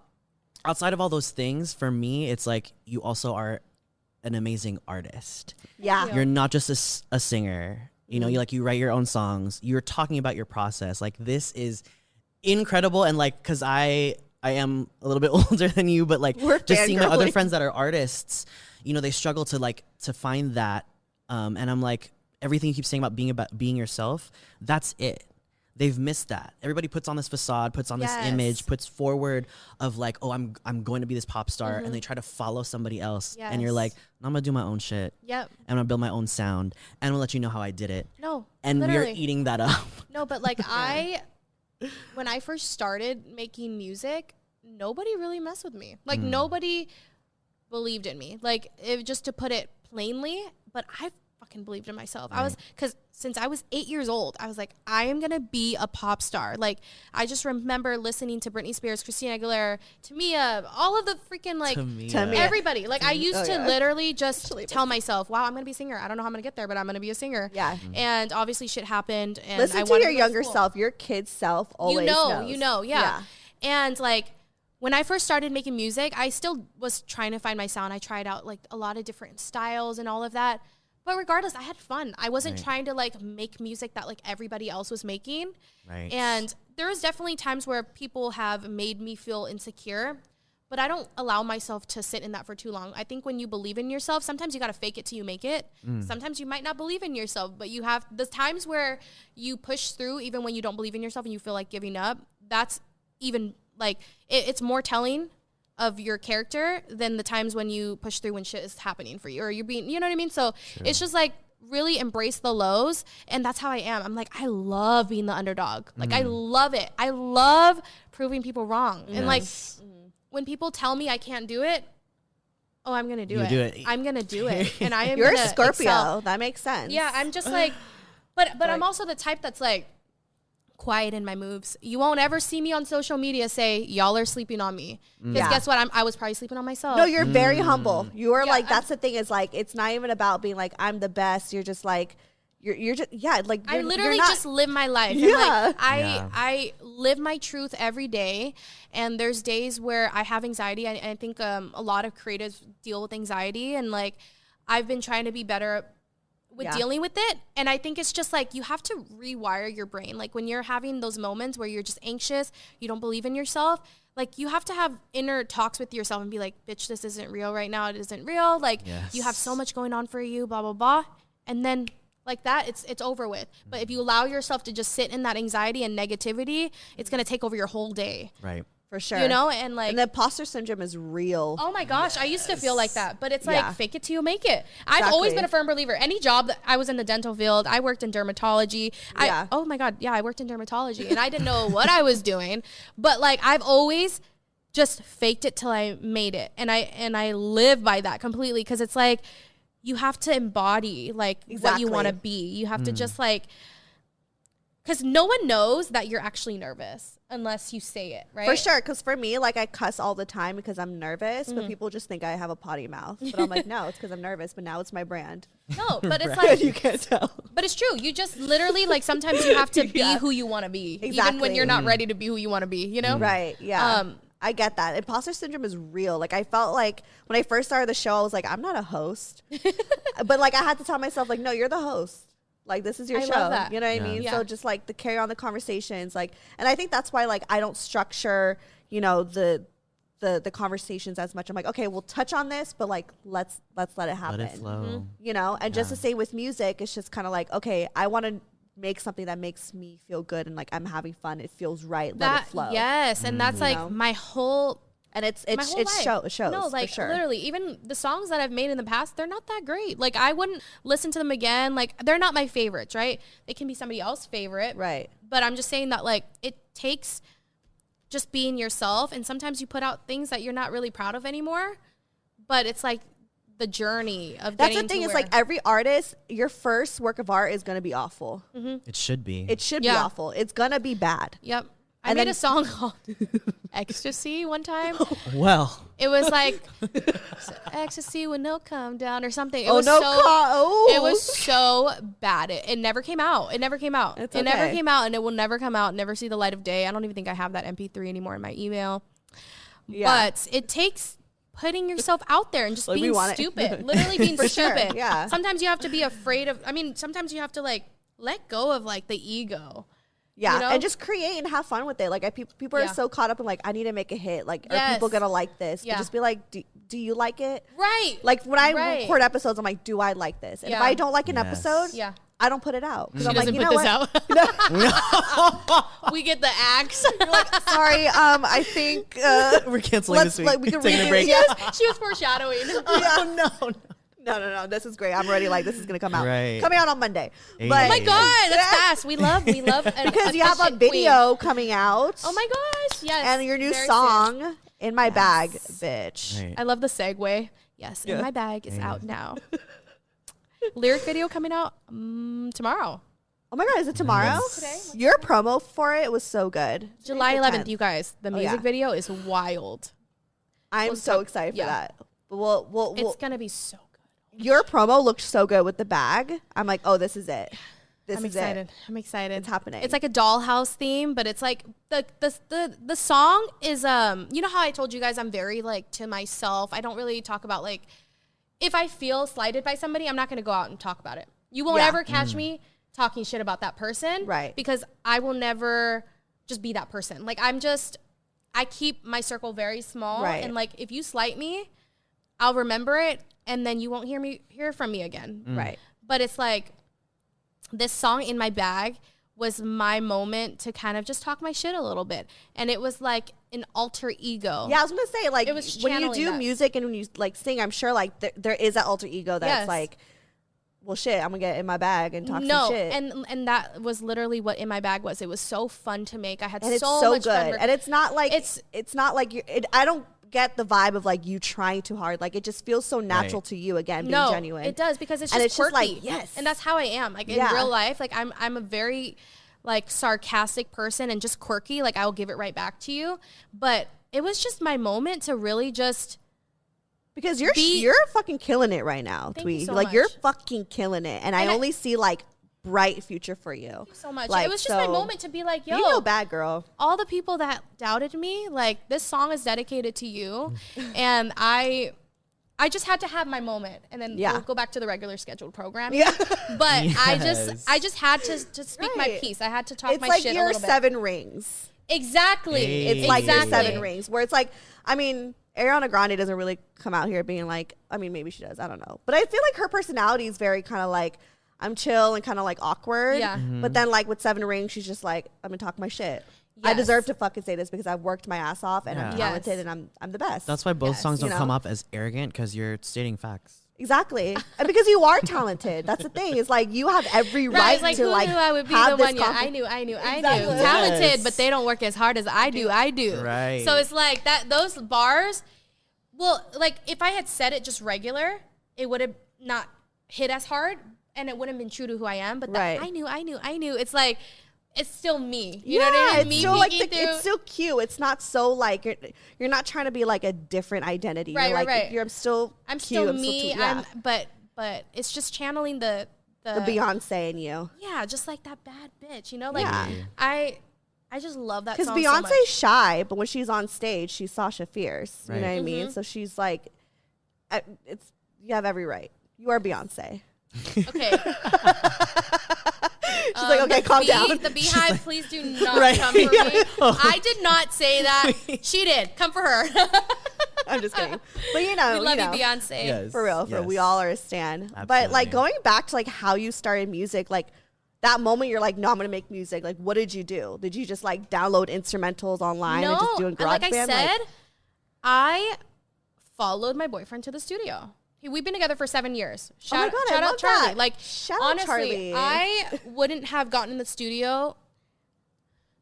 Outside of all those things, for me, it's like you also are an amazing artist. Yeah, you're not just a singer. You know, you write your own songs. You're talking about your process. Like this is incredible, and like because I am a little bit older than you, but like just seeing my other friends that are artists. You know, they struggle to find that. And I'm like, everything you keep saying about being yourself, that's it. They've missed that. Everybody puts on this facade, puts on this image, puts forward of like, oh, I'm going to be this pop star, and they try to follow somebody else. Yes. And you're like, no, I'm gonna do my own shit. Yep. I'm gonna build my own sound, and I'm gonna let you know how I did it. No. And literally. we're eating that up. No, but like when I first started making music, nobody really messed with me. Like nobody believed in me, like just to put it plainly, but I fucking believed in myself. I was, because since I was 8 years old, I was like, I am gonna be a pop star. Like I just remember listening to Britney Spears, Christina Aguilera, Tamia, all of the freaking like everybody. Like I used to literally just tell myself, wow, I'm gonna be a singer. I don't know how I'm gonna get there, but I'm gonna be a singer. Yeah. And obviously shit happened, and listen to your younger self, your kid self always knows. Yeah. And like when I first started making music, I still was trying to find my sound. I tried out like a lot of different styles and all of that. But regardless, I had fun. I wasn't trying to like make music that like everybody else was making. Right. And there was definitely times where people have made me feel insecure, but I don't allow myself to sit in that for too long. I think when you believe in yourself, sometimes you got to fake it till you make it. Sometimes you might not believe in yourself, but you have the times where you push through even when you don't believe in yourself and you feel like giving up. That's even like, it's more telling of your character than the times when you push through when shit is happening for you or you're being, you know what I mean? So it's just like really embrace the lows. And that's how I am. I'm like, I love being the underdog. Like I love it. I love proving people wrong. And like when people tell me I can't do it, oh, I'm going to do it. I'm going to do it. And I am You're a gonna Scorpio. excel. That makes sense. Yeah. I'm just like, but I'm also the type that's like, quiet in my moves. You won't ever see me on social media say y'all are sleeping on me. Because guess what? I was probably sleeping on myself. No, you're very humble. You are like, that's the thing is like, it's not even about being like, I'm the best. You're just like, you're just, like, I literally just live my life. Yeah. And like, I live my truth every day. And there's days where I have anxiety. And I think a lot of creatives deal with anxiety. And like, I've been trying to be better with dealing with it. And I think it's just like you have to rewire your brain. Like when you're having those moments where you're just anxious, you don't believe in yourself, like you have to have inner talks with yourself and be like, bitch, this isn't real right now. It isn't real. Like you have so much going on for you, blah, blah, blah. And then like that, it's over with. But if you allow yourself to just sit in that anxiety and negativity, it's going to take over your whole day. Right. For sure. You know, and like. And the imposter syndrome is real. Oh my gosh, I used to feel like that. But it's like, fake it till you make it. I've always been a firm believer. Any job that I was in the dental field, I worked in dermatology. Oh my God, I worked in dermatology. And I didn't know what I was doing. But like, I've always just faked it till I made it. And I live by that completely. Because it's like, you have to embody like what you want to be. You have to just like, because no one knows that you're actually nervous unless you say it, right? For sure, because for me, like I cuss all the time because I'm nervous, but people just think I have a potty mouth. But I'm like, no, it's because I'm nervous, but now it's my brand. No, but it's like, you can't tell. But it's true. You just literally, like sometimes you have to be who you want to be. Even when you're not ready to be who you want to be, you know? Right, yeah. I get that. Imposter syndrome is real. Like I felt like when I first started the show, I was like, I'm not a host. But like I had to tell myself like, no, you're the host. Like this is your show. Love that. You know what I mean? So just like the carry on the conversations, like, and I think that's why like I don't structure, you know, the conversations as much. I'm like, okay, we'll touch on this, but like let's let it happen. Let it flow. You know, and just the same with music, it's just kind of like, okay, I want to make something that makes me feel good and like I'm having fun. It feels right. Let it flow. Yes, and that's like my whole. And it shows. No, like for sure. literally, even the songs that I've made in the past, they're not that great. Like I wouldn't listen to them again. Like they're not my favorites, right? They can be somebody else's favorite, right? But I'm just saying that like it takes just being yourself, and sometimes you put out things that you're not really proud of anymore. But it's like the journey of that's the thing is like every artist, your first work of art is gonna be awful. It should be. It should be awful. It's gonna be bad. Yep. I made a song called Ecstasy one time. Well. It was like ecstasy with no come down or something. It was so bad. It never came out. It never came out. It never came out, and it will never come out, never see the light of day. I don't even think I have that MP3 anymore in my email. Yeah. But it takes putting yourself out there and just being stupid. Literally being stupid. Sure, yeah. Sometimes you have to be afraid of, sometimes you have to like let go of like the ego. Yeah, you know? and just create and have fun with it. Like people are so caught up in like, I need to make a hit. Like, are people gonna like this? But just be like, do you like it? Right. Like when I record episodes, I'm like, do I like this? And if I don't like an episode, I don't put it out. She I'm doesn't like, put this out. We get the axe. You're like, sorry, I think we're canceling this week. Like, we can taking a break. She was foreshadowing. No. This is great. I'm already like, this is gonna come out. Right. Coming out on Monday. Hey. But, oh my God, that's fast. We love because you have a video coming out. Oh my gosh, yes. And your new song, In My Bag, bitch. Right. I love the segue. Yes, In My Bag is out now. Lyric video coming out tomorrow. Oh my God, is it tomorrow? Today? Your promo for it was so good. July 11th, you guys. The music video is wild. I'm so excited for that. But it's gonna be so good. Your promo looked so good with the bag. I'm like, oh, this is it. I'm excited. I'm excited. It's happening. It's like a dollhouse theme, but it's like the song is you know how I told you guys I'm very like to myself. I don't really talk about like if I feel slighted by somebody, I'm not going to go out and talk about it. You won't ever catch me talking shit about that person. Right. Because I will never just be that person. Like, I keep my circle very small. Right. And like, if you slight me, I'll remember it, and then you won't hear from me again. Right. But it's like, this song In My Bag was my moment to kind of just talk my shit a little bit. And it was like an alter ego. Yeah, I was gonna say, like, It was when you channeling do that. music and when you like sing, I'm sure like there is that alter ego that's Yes. like, well, shit, I'm gonna get in my bag and talk No, some shit. and that was literally what In My Bag was. It was so fun to make. I had And it's so so much fun. good. And it's not like It's- it's not like I don't get the vibe of like you trying too hard. Like it just feels so natural Right. to you again, being No, genuine. it does, because it's And just it's just quirky. like, yes. And that's how I am. Like in Yeah. real life, like I'm a very like sarcastic person and just quirky. Like I'll give it right back to you. But it was just my moment to really just Because you're fucking killing it right now, Thank you Thuy. so Like you're much. fucking killing it. And I I- only see like bright future for you. so much. Like, It was just my so moment to be like, yo, You know, bad girl. all the people that doubted me, like this song is dedicated to you. And I just had to have my moment, and then Yeah. we'll go back to the regular scheduled program. Yeah. But Yes. I just had to speak my Right. piece. I had to talk It's my like shit a your little bit. 7 rings. Exactly. Hey. It's like your Exactly. 7 rings, where it's like, I mean, Ariana Grande doesn't really come out here being like, I mean, maybe she does, I don't know. But I feel like her personality is very kind of like, I'm chill and kind of like awkward. Yeah. But then like with 7 rings, she's just like, I'm gonna talk my shit. I Yes. deserve to fucking say this because I've worked my ass off and I'm Yeah. talented Yes. and I'm the best. That's why both Yes. songs You don't know? come up as arrogant, because you're stating facts. Exactly. And because you are talented. That's the thing. It's like you have every right, It's like, to who like knew I would be have the this one? Yeah, conf- I knew. Exactly. Talented, Yes. but they don't work as hard as I do. Right. So it's like that. Those bars. Well, like if I had said it just regular, it would have not hit as hard, and it wouldn't have been true to who I am. But Right. I knew. It's like it's still me. You know what I Yeah, mean? it's Me still like peeking through. it's still cute. It's not so like you're not trying to be like a different identity. Right, you're right, like right. you're still I'm cute, still me. yeah. But it's just channeling the the Beyonce in you. Yeah, just like that bad bitch. You know, like Yeah. I just love that Because song so Beyonce's much. shy, but when she's on stage, she's Sasha Fierce. You know Right. what I mean? So she's like, it's you have every right. You are Beyonce. Okay. She's like, okay, the calm down. The Beehive, please do not Right. come for Yeah. me. I did not say that. She did. Come for her. I'm just kidding. But you know, we love you, know. Beyonce. Yes. For real, Yes. we all are a stan. But Absolutely. like going back to like how you started music, like that moment you're like, no, I'm gonna make music. Like, what did you do? Did you just like download instrumentals online and just doing like I GarageBand? said, I followed my boyfriend to the studio. We've been together for 7 years. Oh my God, I shout love out Charlie. that. Like Shout out honestly, Charlie. I wouldn't have gotten in the studio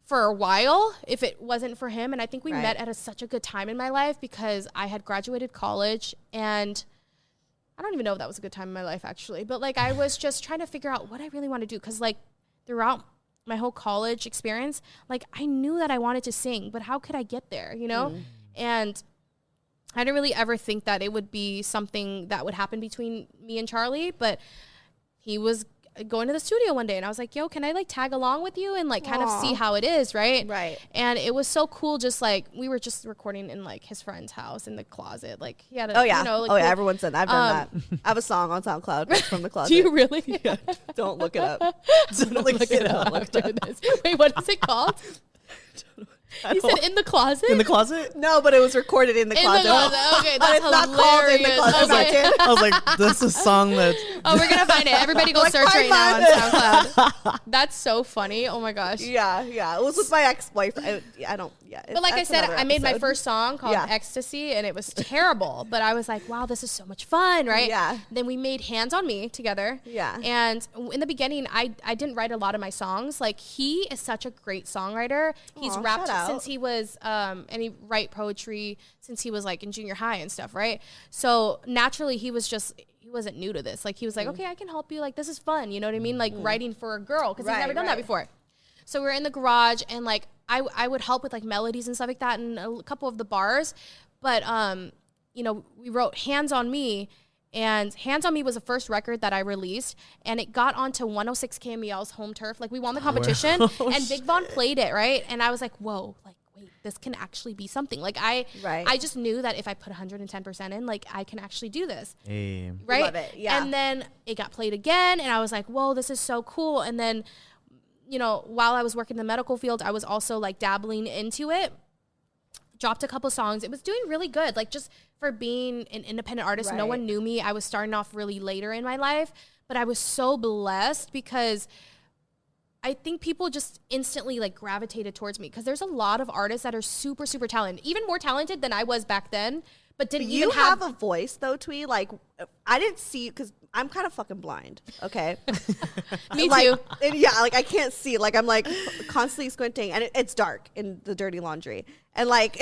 for a while if it wasn't for him. And I think we Right. met at such a good time in my life because I had graduated college, and I don't even know if that was a good time in my life actually, but like I was just trying to figure out what I really want to do. Cause like throughout my whole college experience, like I knew that I wanted to sing, but how could I get there, you know? And I didn't really ever think that it would be something that would happen between me and Charlie, but he was going to the studio one day and I was like, yo, can I like tag along with you and like kind of see how it is, right? Right. And it was so cool, just like we were just recording in like his friend's house in the closet. Like he had a, Oh yeah. you know, like oh yeah. cool- Everyone's done that. I've done that. I have a song on SoundCloud from the closet. Do you really? Yeah. Don't look it up. Don't look it up after this. Wait, what is it called? You said in the closet? In the closet? No, but it was recorded in the In closet. the closet. Okay, But that's it's not called in the hilarious. closet. Okay. Imagine. I was like, this is a song that Oh, we're gonna find it. Everybody go Like, search right now on find SoundCloud. That's so funny. Oh my gosh. Yeah, yeah. It was with my ex-boyfriend. I don't. Yeah. But like I that's said, another I made my episode. first song called Yeah. Ecstasy, and it was terrible. But I was like, wow, this is so much fun, right? Yeah. Then we made Hands on Me together. Yeah. And in the beginning, I didn't write a lot of my songs. Like he is such a great songwriter. He's Aw, rapped shout out. since he was, and he write poetry since he was like in junior high and stuff, right? So naturally, he wasn't new to this. Like he was like, okay, I can help you. Like this is fun. You know what I mean? Like writing for a girl because he's Right, never done that right. before. So we were in the garage and like I would help with like melodies and stuff like that and a couple of the bars. But you know, we wrote Hands on Me, and Hands on Me was the first record that I released, and it got onto 106 KMEL's home turf. Like we won the competition and Big Von played it, right? And I was like, whoa, like wait, this can actually be something. Like I just knew that if I put 110% in, like I can actually do this. Hey. Right. Love it. Yeah. And then it got played again and I was like, whoa, this is so cool. And then, you know, while I was working in the medical field, I was also like dabbling into it. Dropped a couple songs. It was doing really good. Like just for being an independent artist, no one knew me. I was starting off really later in my life, but I was so blessed because I think people just instantly like gravitated towards me because there's a lot of artists that are super, super talented, even more talented than I was back then, but didn't even have a voice though, Thuy. Like I didn't see because I'm kind of fucking blind. Okay. Me like, too. And yeah, like I can't see. Like I'm like constantly squinting, and it's dark in the dirty laundry, and like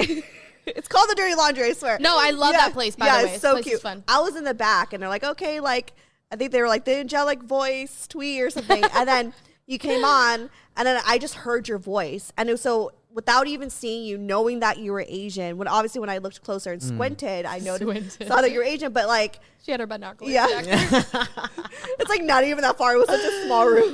it's called the dirty laundry. I swear. No, I love that place. By the way, it's so place cute. is fun. I was in the back, and they're like, okay, like I think they were like the angelic voice, Thuy or something, and then you came on, and then I just heard your voice, and it was so. Without even seeing you, knowing that you were Asian, when I looked closer and squinted, I noticed saw that you're Asian, but like she had her binoculars. Yeah, it's like not even that far. It was such a small room,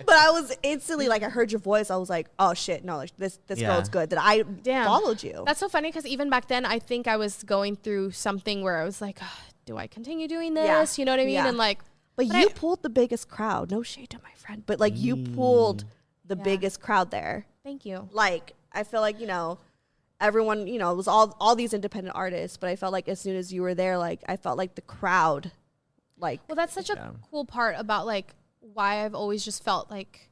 but I was instantly like, I heard your voice. I was like, oh shit, no, like this girl's good. That I followed you. That's so funny because even back then, I think I was going through something where I was like, oh, do I continue doing this? Yeah. You know what I mean? Yeah. And like, but you pulled the biggest crowd. No shade to my friend, but like you pulled the biggest crowd there. Thank you. Like, I feel like, you know, everyone, you know, it was all these independent artists, but I felt like as soon as you were there, like, I felt like the crowd, like. Well, that's such a cool part about, like, why I've always just felt, like,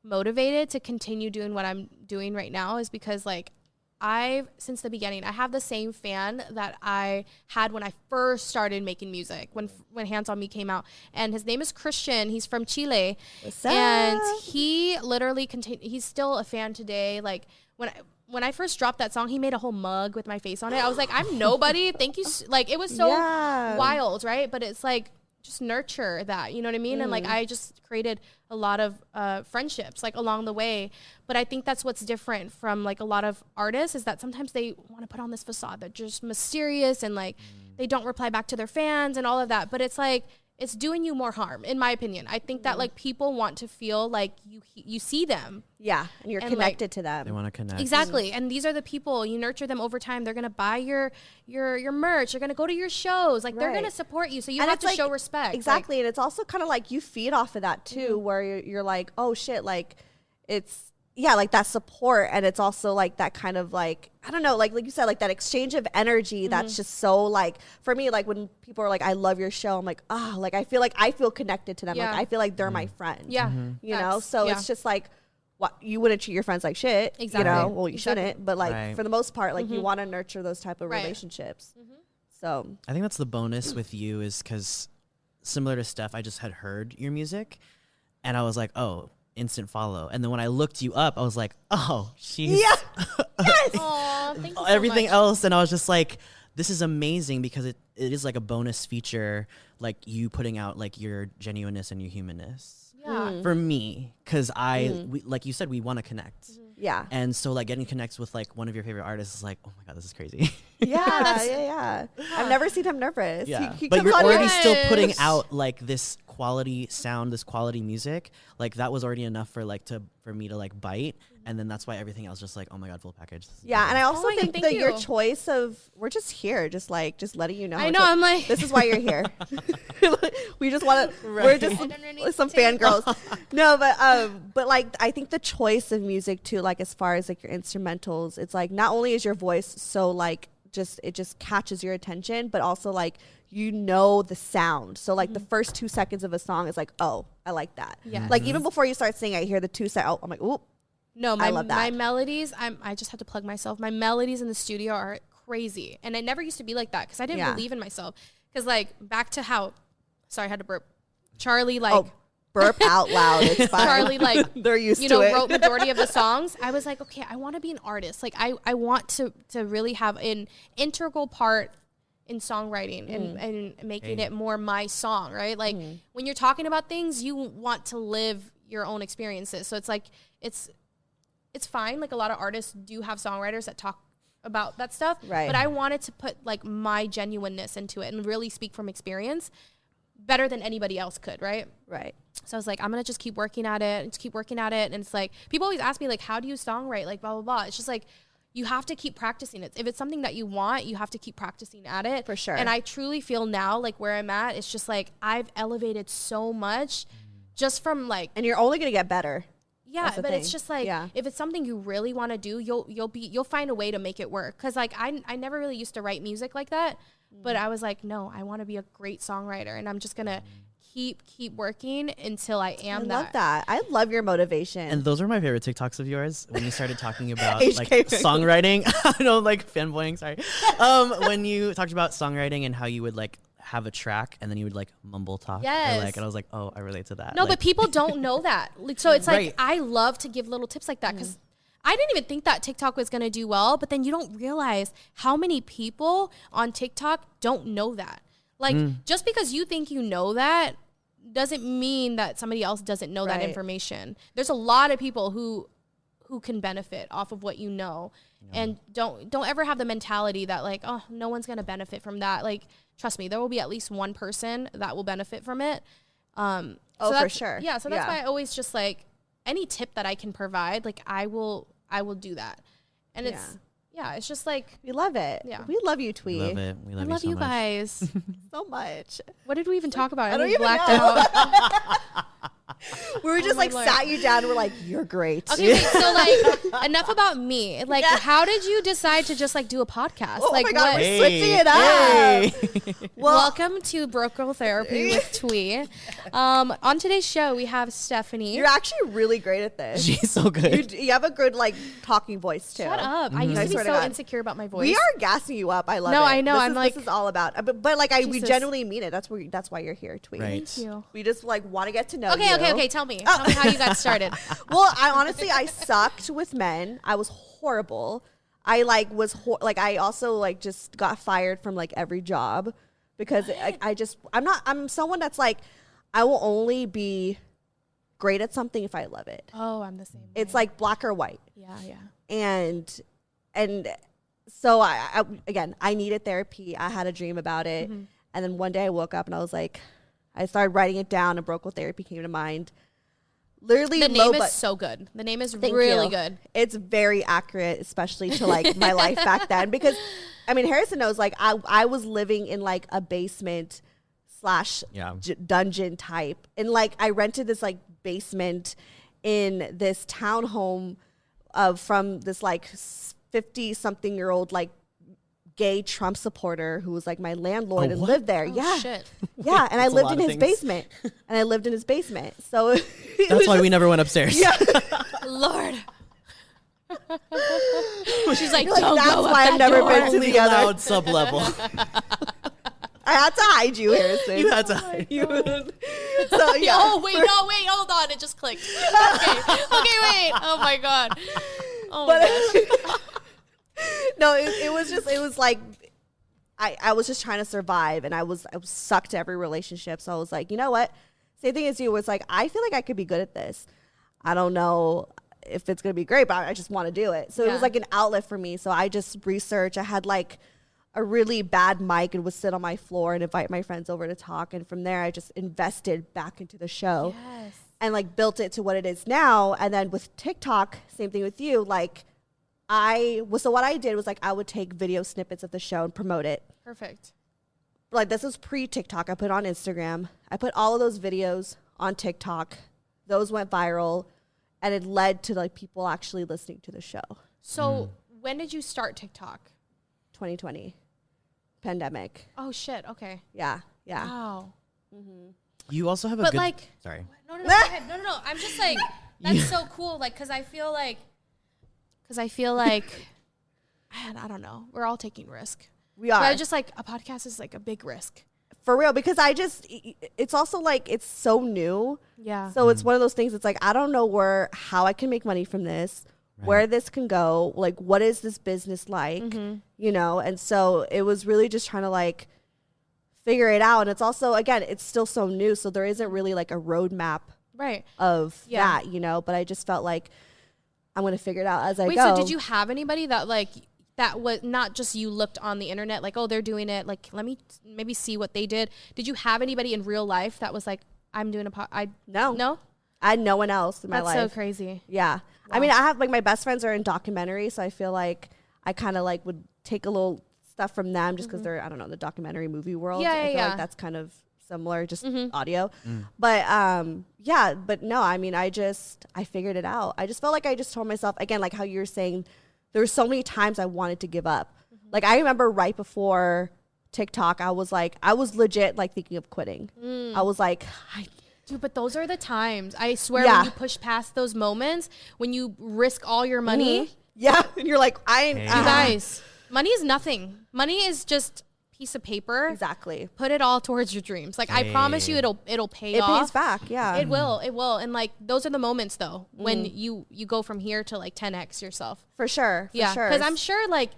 motivated to continue doing what I'm doing right now is because, like, since the beginning, I have the same fan that I had when I first started making music, when Hands on Me came out. And his name is Christian. He's from Chile. And he literally he's still a fan today. Like when I first dropped that song, he made a whole mug with my face on it. I was like, I'm nobody. Thank you. Like it was so wild, right? But it's like, just nurture that, you know what I mean? And like I just created a lot of friendships like along the way. But I think that's what's different from like a lot of artists is that sometimes they want to put on this facade that's just mysterious and like they don't reply back to their fans and all of that. But it's like it's doing you more harm, in my opinion. I think that like people want to feel like you see them. Yeah, and you're connected like, to them. They want to connect. Exactly. And these are the people, you nurture them over time. They're going to buy your merch. They're going to go to your shows. Like they're going to support you. So you have to show respect. Exactly. Like, and it's also kind of like you feed off of that too, where you're like, oh shit, like it's, yeah, like that support. And it's also like that kind of like, I don't know, like you said, like that exchange of energy that's just so like, for me, like when people are like, I love your show, I'm like, like I feel connected to them. Yeah. Like I feel like they're my friend. Yeah. You know? So it's just like, what you wouldn't treat your friends like shit. Exactly. You know? Well, you shouldn't. But like for the most part, like you want to nurture those type of relationships. So I think that's the bonus with you is because similar to Steph, I just had heard your music and I was like, oh, instant follow. And then when I looked you up, I was like, oh, she's yes. Aw, thank you so everything much. else. And I was just like, this is amazing because it is like a bonus feature, like you putting out like your genuineness and your humanness. Yeah. For me, because we, like you said, we want to connect. yeah. And so like getting connects with like one of your favorite artists is like, oh my God, this is crazy. Yeah. I've never seen him nervous. Yeah. He But comes you're on already here- still putting out like this quality sound, this quality music. Like that was already enough for like for me to like bite. And then that's why everything else just like, oh my God, full package. Yeah, and I also my God, think thank that your you. choice of we're just here, just letting you know. I know, I'm like this is why you're here. We just want to. We're just some fangirls. No, but like I think the choice of music too, like as far as like your instrumentals, it's like not only is your voice so like it just catches your attention, but also like you know the sound. So like the first 2 seconds of a song is like, oh, I like that. Yes. Like even before you start singing, I hear the 2 seconds. Oh, I'm like, ooh. No, I love that. my melodies, I just have to plug myself. My melodies in the studio are crazy. And I never used to be like that because I didn't believe in myself. Because like back to how, sorry, I had to burp. Charlie like. Oh, burp out loud. It's fine. Charlie like, they're used you to know, it. wrote majority of the songs. I was like, okay, I want to be an artist. Like I want to really have an integral part in songwriting and making it more my song, right? Like when you're talking about things, you want to live your own experiences. So it's like, it's fine. Like a lot of artists do have songwriters that talk about that stuff. Right. But I wanted to put like my genuineness into it and really speak from experience. better than anybody else could, right? Right. So I was like, I'm going to just keep working at it and just keep working at it. And it's like, people always ask me like, how do you songwrite? Like blah, blah, blah. It's just like, you have to keep practicing it. If it's something that you want, you have to keep practicing at it. For sure. And I truly feel now, like where I'm at, it's just like, I've elevated so much just from like, And you're only going to get better. yeah, but it's just like, if it's something you really want to do, you'll find a way to make it work. Cause like, I never really used to write music like that, but I was like, no, I want to be a great songwriter, and I'm just going to keep working until I am that. I love that. I love your motivation. And those were my favorite TikToks of yours when you started talking about like HK. songwriting. I know, like fanboying. Sorry. When you talked about songwriting and how you would like have a track and then you would like mumble talk. Yes. Or, like, and I was like, oh, I relate to that. No, like, but people don't know that. Like, so it's like, Right. I love to give little tips like that because I didn't even think that TikTok was going to do well, but then you don't realize how many people on TikTok don't know that. Like, just because you think you know that doesn't mean that somebody else doesn't know that Right. information. There's a lot of people who can benefit off of what you know, and don't ever have the mentality that like, oh, no one's going to benefit from that. Like, trust me, there will be at least one person that will benefit from it. So for sure. Yeah. So that's why I always just like any tip that I can provide, like I will do that. And it's just like, we love it. Yeah. We love you, we Thuy. love it. We I love love you you so much. guys. So much. What did we even talk about? I don't just even blacked know. out. We were just my like Lord. sat you down and we're like, you're great. Okay, wait, so like enough about me. Like, how did you decide to just like do a podcast? Oh like, my God, what? we're switching it up. Hey. Welcome to Broke Girl Therapy with Thuy. On today's show, we have Stefanie. You're actually really great at this. She's so good. You have a good like talking voice too. Shut up. I used I to be swear to so God. insecure about my voice. We are gassing you up. I love it. No, I know. This I'm is, like- this is all about. But like we Jesus. genuinely mean it. That's why you're here, Thuy. Right. Thank you. We just like want to get to know you. Okay. Tell me how you got started. Well, I sucked with men. I was horrible. I like I also like just got fired from like every job because I'm someone that's like, I will only be great at something if I love it. Oh, I'm the same. It's way. like black or white. Yeah. And so I needed therapy. I had a dream about it. Mm-hmm. And then one day I woke up and I was like, I started writing it down and Broke Girl Therapy came to mind. Literally, The name is so good. The name is Thank really you. good. It's very accurate, especially to like my life back then. Because I mean, Harrison knows like I was living in like a basement / dungeon type. And like I rented this like basement in this townhome from this like 50-something-year-old like gay Trump supporter who was like my landlord and lived there. Oh, shit. Yeah. And I That's a lived lot in of his things. basement. So That's why we never went upstairs. Yeah. Lord. She's like, Like, don't that's go up why that I've never door. been to Only the other. allowed sub-level. I had to hide you, Harrison. You had to hide. So yeah. Oh, wait, hold on. It just clicked. Okay, wait. Oh, my God. Oh, my gosh. No, it was like I was just trying to survive, and I was sucked to every relationship. So I was like, you know what? Same thing as you. Was like, I feel like I could be good at this. I don't know if it's gonna be great, but I just want to do it. So it was like an outlet for me. So I just researched. I had like a really bad mic and would sit on my floor and invite my friends over to talk. And from there, I just invested back into the show and like built it to what it is now. And then with TikTok, same thing with you. Like so what I did was like I would take video snippets of the show and promote it. Perfect. Like this was pre-TikTok. I put it on Instagram. I put all of those videos on TikTok. Those went viral, and it led to like people actually listening to the show. So when did you start TikTok? 2020, pandemic. Oh, shit. Okay. Yeah. Wow. You also have a But good... like... Sorry. No. Go ahead. No. I'm just like, that's so cool. Like, because I feel like, man, I don't know. We're all taking risk. We are. But I just like, a podcast is like a big risk. For real, because it's also like, it's so new. Yeah. So it's one of those things. It's like, I don't know how I can make money from this, where this can go. Like, what is this business like? You know? And so it was really just trying to like figure it out. And it's also, again, it's still so new. So there isn't really like a roadmap of that, you know? But I just felt like I'm going to figure it out as I go. Wait, so did you have anybody that like that was not just you looked on the internet like, oh, they're doing it, like let me maybe see what they did? Did you have anybody in real life that was like, I'm doing no? I had no one else in my life. That's so crazy. Yeah. Wow. I mean, I have like my best friends are in documentary, so I feel like I kind of like would take a little stuff from them just because they're, I don't know, the documentary movie world. I feel like that's kind of similar, just audio. But but no, I mean, I figured it out. I just felt like I just told myself, again, like how you were saying, there were so many times I wanted to give up. Like I remember right before TikTok, I was legit like thinking of quitting. I was like, dude, but those are the times. I swear when you push past those moments, when you risk all your money. Yeah. And you're like, you guys, money is nothing. Money is just piece of paper. Exactly. Put it all towards your dreams. Like I promise you it'll pay off. It pays back, yeah. It will. And like those are the moments though when you go from here to like 10x yourself. For sure. Yeah. Because I'm sure like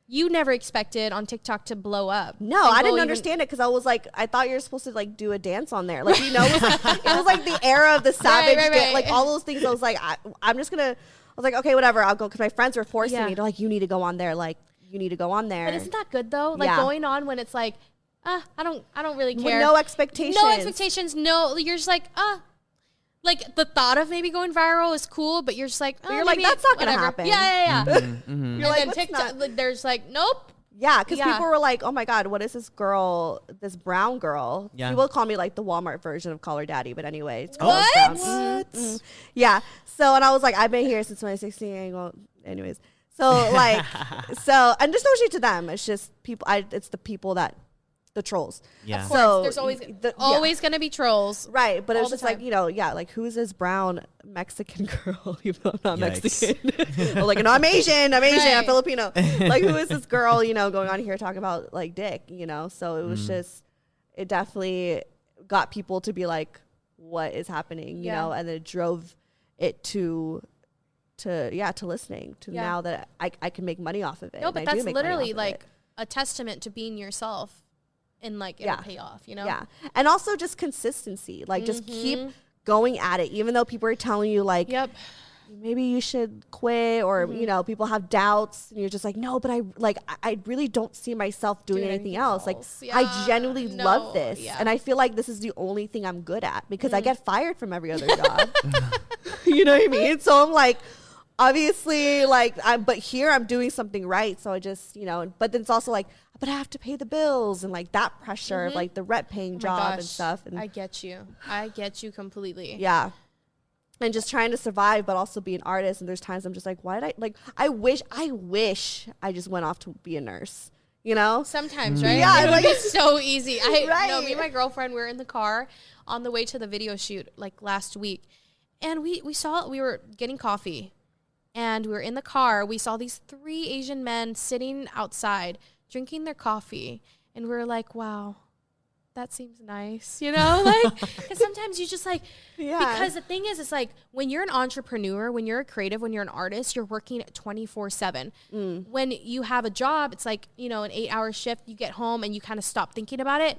you never expected on TikTok to blow up. No, I didn't understand it because I was like, I thought you were supposed to like do a dance on there. Like, you know, it was like the era of the savage, right. Like all those things. I was like, I'm just going to, I was like, okay, whatever, I'll go. Because my friends were forcing me. They're like, you need to go on there. Like, you need to go on there. But isn't that good though? Like going on when it's like, I don't really care. With no expectations. No expectations. No, you're just like, like the thought of maybe going viral is cool, but you're just like, you're like, that's not going to happen. Yeah. You're like, TikTok, like, there's like, nope. Yeah, because people were like, oh my God, what is this girl, this brown girl? Yeah. People call me like the Walmart version of Call Her Daddy, but anyway. It's What? Yeah. So, and I was like, I've been here since 2016. Well, anyways. So like, and there's no shade to them. It's just people, it's the people that, the trolls. Yeah. Of course, so there's always going to be trolls. Right. But it's just like, you know, like who's this brown Mexican girl? Even though I'm not Mexican. Or like, no, I'm Asian, I'm Filipino. Like who is this girl, you know, going on here talking about like dick, you know? So it was just, it definitely got people to be like, what is happening, you know? And it drove it to listening to now that I can make money off of it. No, but that's literally like a testament to being yourself. And like it'll pay off, you know? Yeah. And also just consistency. Like just keep going at it. Even though people are telling you like, maybe you should quit or, you know, people have doubts and you're just like, no, but I really don't see myself doing anything else. Like I genuinely love this. Yeah. And I feel like this is the only thing I'm good at because I get fired from every other job. You know what I mean? So I'm like, obviously like, but here I'm doing something right. So I just, you know, but then it's also like, but I have to pay the bills and like that pressure of like the rent paying job and stuff. And I get you completely. Yeah. And just trying to survive, but also be an artist. And there's times I'm just like, why did I wish I just went off to be a nurse, you know? Sometimes, right? Yeah. Like it's so easy. No, me and my girlfriend, we were in the car on the way to the video shoot like last week. And we were getting coffee and we were in the car. We saw these 3 Asian men sitting outside drinking their coffee, and we're like, wow, that seems nice, you know? Like, because sometimes you just like, because the thing is, it's like, when you're an entrepreneur, when you're a creative, when you're an artist, you're working 24/7. When you have a job, it's like, you know, an 8-hour shift, you get home and you kind of stop thinking about it.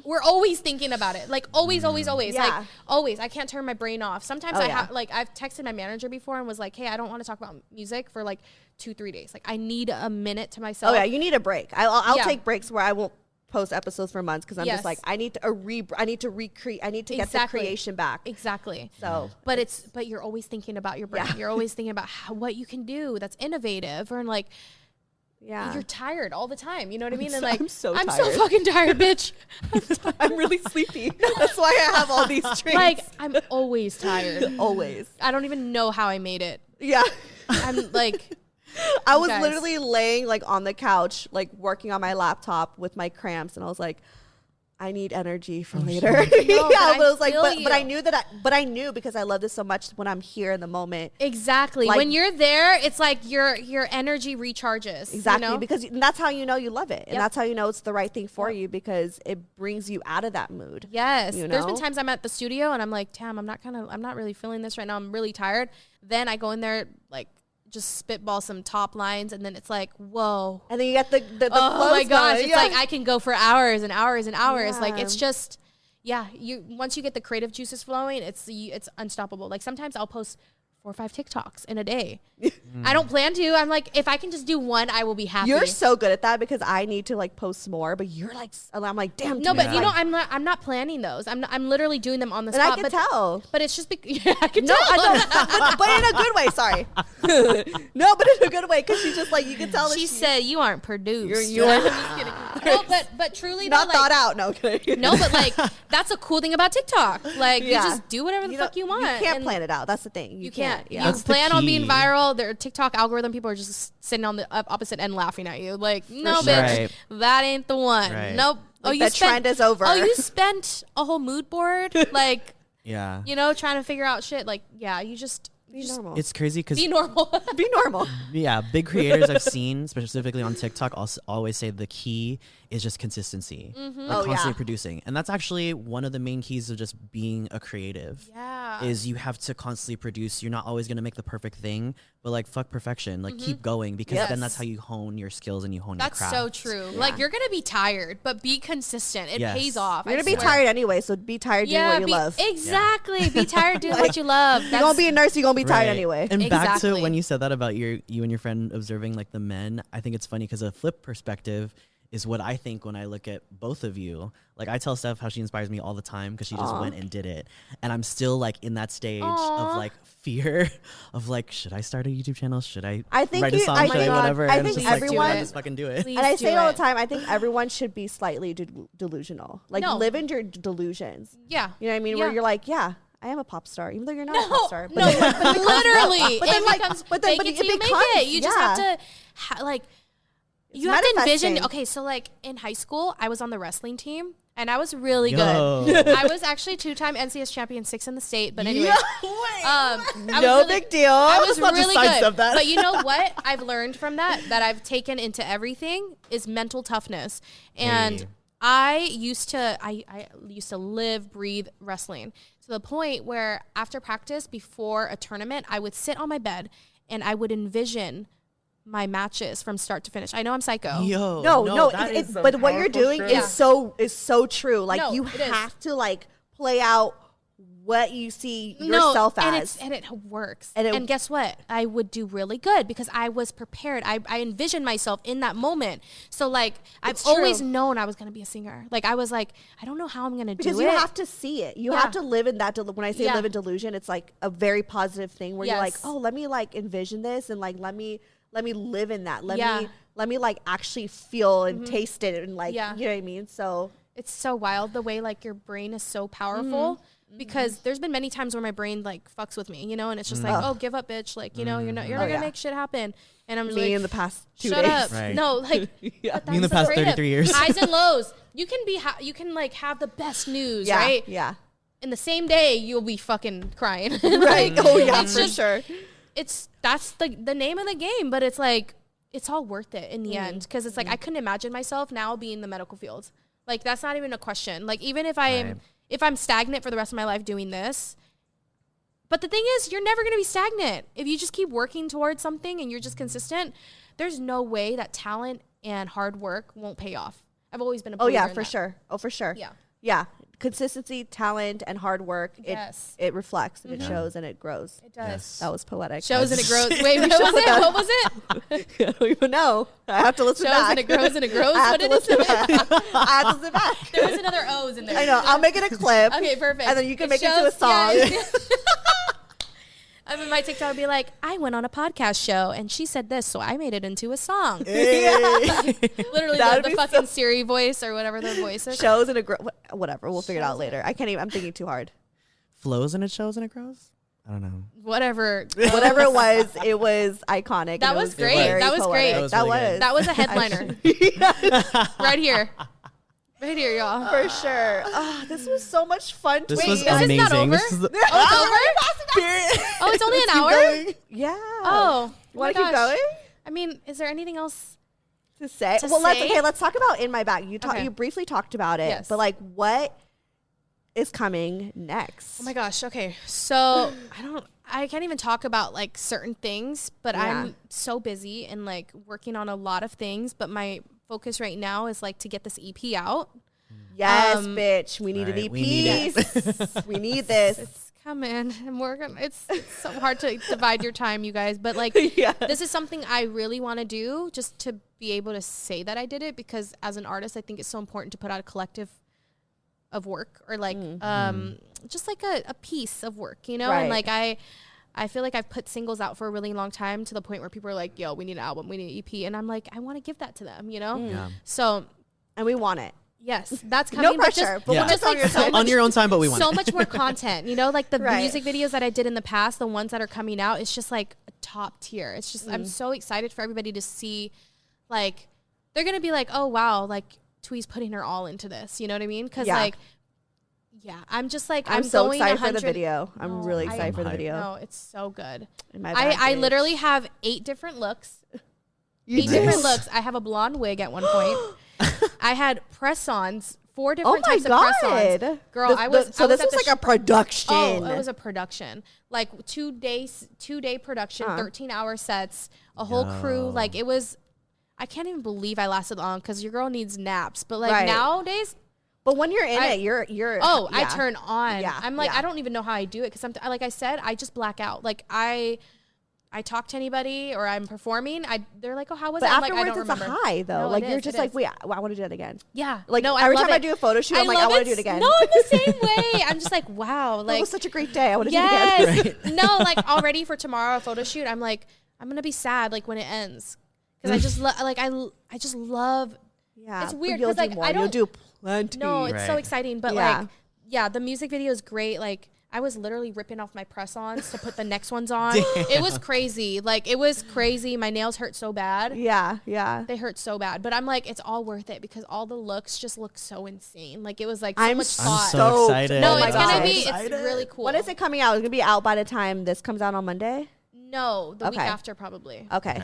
We're always thinking about it. Like, always. Like, always. I can't turn my brain off. Sometimes I've texted my manager before and was like, hey, I don't want to talk about music for like 2-3 days. Like, I need a minute to myself. Oh yeah, you need a break. I'll take breaks where I won't post episodes for months because I'm just like, I need to recreate. I need to get the creation back. Exactly. So, but you're always thinking about your brand. You're always thinking about what you can do that's innovative, or like, you're tired all the time. You know what I mean? And like, I'm so fucking tired, bitch. I'm really sleepy. That's why I have all these drinks. Like, I'm always tired. Always. I don't even know how I made it. Yeah. I'm like. I was literally laying like on the couch, like working on my laptop with my cramps, and I was like, I need energy for later. No, but I was like, but I knew I knew because I love this so much when I'm here in the moment. Exactly. Like, when you're there, it's like your energy recharges. Exactly. You know? Because that's how you know you love it. And that's how you know it's the right thing for you, because it brings you out of that mood. Yes. You know? There's been times I'm at the studio and I'm like, damn, I'm not really feeling this right now. I'm really tired. Then I go in there, like, just spitball some top lines, and then it's like, whoa. And then you get the oh my gosh, it's like I can go for hours and hours and hours. Like, it's just, once you get the creative juices flowing, it's unstoppable. Like, sometimes I'll post 4 or 5 TikToks in a day. I don't plan to. I'm like, if I can just do one, I will be happy. You're so good at that because I need to like post more, but you're like, I'm like, damn. No, but you know, I'm not planning those. I'm literally doing them on the spot. And I can tell. But it's just yeah, I can No, tell. I know, but in a good way. Sorry. No, but in a good way because she's just like, you can tell. She said you aren't produced. You're I'm just kidding. No, but truly, not though, thought like, out. No, kidding. no, but like that's a cool thing about TikTok. Like you just do whatever the fuck you want. You can't plan it out. That's the thing. You can't. Yeah. You plan on being viral. Their TikTok algorithm, people are just sitting on the opposite end laughing at you. Like, no, sure. bitch, that ain't the one. Right. Nope. Like the trend is over. Oh, you spent a whole mood board, like, Yeah. you know, trying to figure out shit. Like, yeah, you just Be normal. It's crazy because be normal. Be normal. yeah, big creators I've seen specifically on TikTok also always say the key is just consistency, like constantly producing, and that's actually one of the main keys of just being a creative. Yeah, is you have to constantly produce. You're not always gonna make the perfect thing, but like fuck perfection, like keep going because then that's how you hone your skills and you hone your craft. That's so true. Like you're gonna be tired, but be consistent. It pays off. You're gonna be tired anyway, so be tired doing what you love. Exactly. Be tired doing what you love. You're gonna be a nurse. You're gonna be tired anyway. And back to when you said that about you and your friend observing like the men, I think it's funny because a flip perspective is what I think when I look at both of you. Like I tell Steph how she inspires me all the time because she just went and did it, and I'm still like in that stage of like fear of like, should I start a YouTube channel? Should I think write a song? Should I whatever? I think everyone just fucking do it. Please and I say it all it. the time. I think everyone should be slightly delusional. Like live in your delusions. Yeah. You know what I mean? Yeah. Where you're like, yeah, I am a pop star, even though you're not a pop star. No, but literally. But then, it becomes, but then, fake it till you make it. You just have to, like, you have to envision. Okay, so like in high school, I was on the wrestling team. And I was really good. I was actually 2-time NCS champion, 6 in the state. But anyway, no big deal. I was Let's really not just good. sidestep that. But you know what I've learned from that I've taken into everything is mental toughness. And I used to live, breathe wrestling to the point where after practice, before a tournament, I would sit on my bed and I would envision my matches from start to finish. I know I'm psycho. No. But what you're doing is so true. Like you have to like play out what you see yourself as. And it works. And guess what? I would do really good because I was prepared. I envisioned myself in that moment. So like I've always known I was going to be a singer. Like I was like, I don't know how I'm going to do it. Because you have to see it. You have to live in that. When I say live in delusion, it's like a very positive thing where you're like, oh, let me like envision this and like let me live in that. Let me like actually feel and taste it and like you know what I mean? So it's so wild the way like your brain is so powerful because there's been many times where my brain like fucks with me, you know, and it's just like, oh, give up, bitch. Like, you know, you're not gonna make shit happen. And I'm just like, in the past 2 shut days. up. Right. No, like Me in the past 33 years. Highs and lows. You can be you can like have the best news, right? Yeah. In the same day you'll be fucking crying. Right. Oh yeah, it's for just, sure. That's the name of the game, but it's like it's all worth it in the end because it's like I couldn't imagine myself now being in the medical field. Like that's not even a question. Like even if I'm stagnant for the rest of my life doing this, but the thing is you're never going to be stagnant if you just keep working towards something and you're just consistent. There's no way that talent and hard work won't pay off. I've always been a believer in that. Sure. Oh, for sure. Yeah. Consistency, talent, and hard work. It reflects and it shows and it grows. It does. Yes. That was poetic. Shows and it grows. Wait, what was it? What was it? I don't even know. I have to listen Shows back. and it grows and it grows. I have What to did it say? listen back. I have to listen back. There was another O's in there. I know. I'll make it a clip. Okay, perfect. And then you can make it into a song. I mean, my TikTok would be like, I went on a podcast show and she said this, so I made it into a song. Literally the fucking Siri voice or whatever their voice is. Shows and it grows. Whatever. We'll figure it out later. I can't even. I'm thinking too hard. Flows and it shows and it grows. I don't know. Whatever it was iconic. That was great. That was great. That was a headliner. Right here. Right here, y'all. For sure. Oh, this was so much fun. This Wait, was is this amazing. not over? This is the- Oh, it's only an hour? Yeah. Oh. Want to keep going? I mean, is there anything else to say? Let's talk about In My Bag. You briefly talked about it, but like what is coming next? Oh my gosh. Okay. So I can't even talk about like certain things, but I'm so busy and like working on a lot of things, but my focus right now is like to get this EP out. Yes, bitch. We need an EP. We need we need this. It's come in and we're gonna, it's so hard to divide your time, you guys. But like, this is something I really want to do, just to be able to say that I did it, because as an artist, I think it's so important to put out a collective of work, or like, just like a piece of work, you know? Right. And like, I feel like I've put singles out for a really long time, to the point where people are like, yo, we need an album, we need an EP. And I'm like, I want to give that to them, you know? Yeah. So, and we want it. yes, that's coming. No pressure, but just on your time. On your own time, but we want so it. much more content, you know, like the Right. music videos that I did in the past, the ones that are coming out, it's just like a top tier. It's just, I'm so excited for everybody to see, like, they're going to be like, oh, wow, like Thuy's putting her all into this. You know what I mean? Because like, I'm just like, I'm so going excited 100 for the video. I'm really excited for the video. No, it's so good. In my I baggage. literally have 8 different looks. You 8 do? different looks. I have a blonde wig at one point. I had press-ons, 4 different Oh my types of press-ons. God. Girl, I was So I was this at was the like a production. Oh, it was a production. Like 2-day production, 13-hour sets, a whole crew. Like it was, I can't even believe I lasted long, because your girl needs naps. But like nowadays, But when you're in it, you're. I turn on. Yeah, I'm like, yeah. I don't even know how I do it, because like I said, I just black out. Like I talk to anybody, or I'm performing. They're like, oh, how was But it? I'm like, I afterwards, don't it's remember. a high though. No, Like it you're is, just it like, is. wait, I want to do that again. Yeah. Like no, every love time I it. do a photo shoot, I'm like, I love want to do it again. No, I'm the same way. I'm just like, wow. It Like, was such a great day. I want to do it again. yes. No, like already for tomorrow, a photo shoot, I'm like, I'm gonna be sad like when it ends, because I just like I just love. Yeah, It's weird, because 'cause, like, I don't- You'll do plenty. No, it's so Right. exciting, but Yeah. like, yeah, the music video is great. Like, I was literally ripping off my press-ons to put the next ones on. It was crazy. Like, it was crazy. My nails hurt so bad. Yeah. They hurt so bad, but I'm like, it's all worth it, because all the looks just look so insane. Like, it was like so I'm much so thought. so excited. No, Oh my it's gonna God. be. Excited. It's really cool. When is it coming out? It's gonna be out by the time this comes out on Monday. No, the week Okay. after probably. Okay.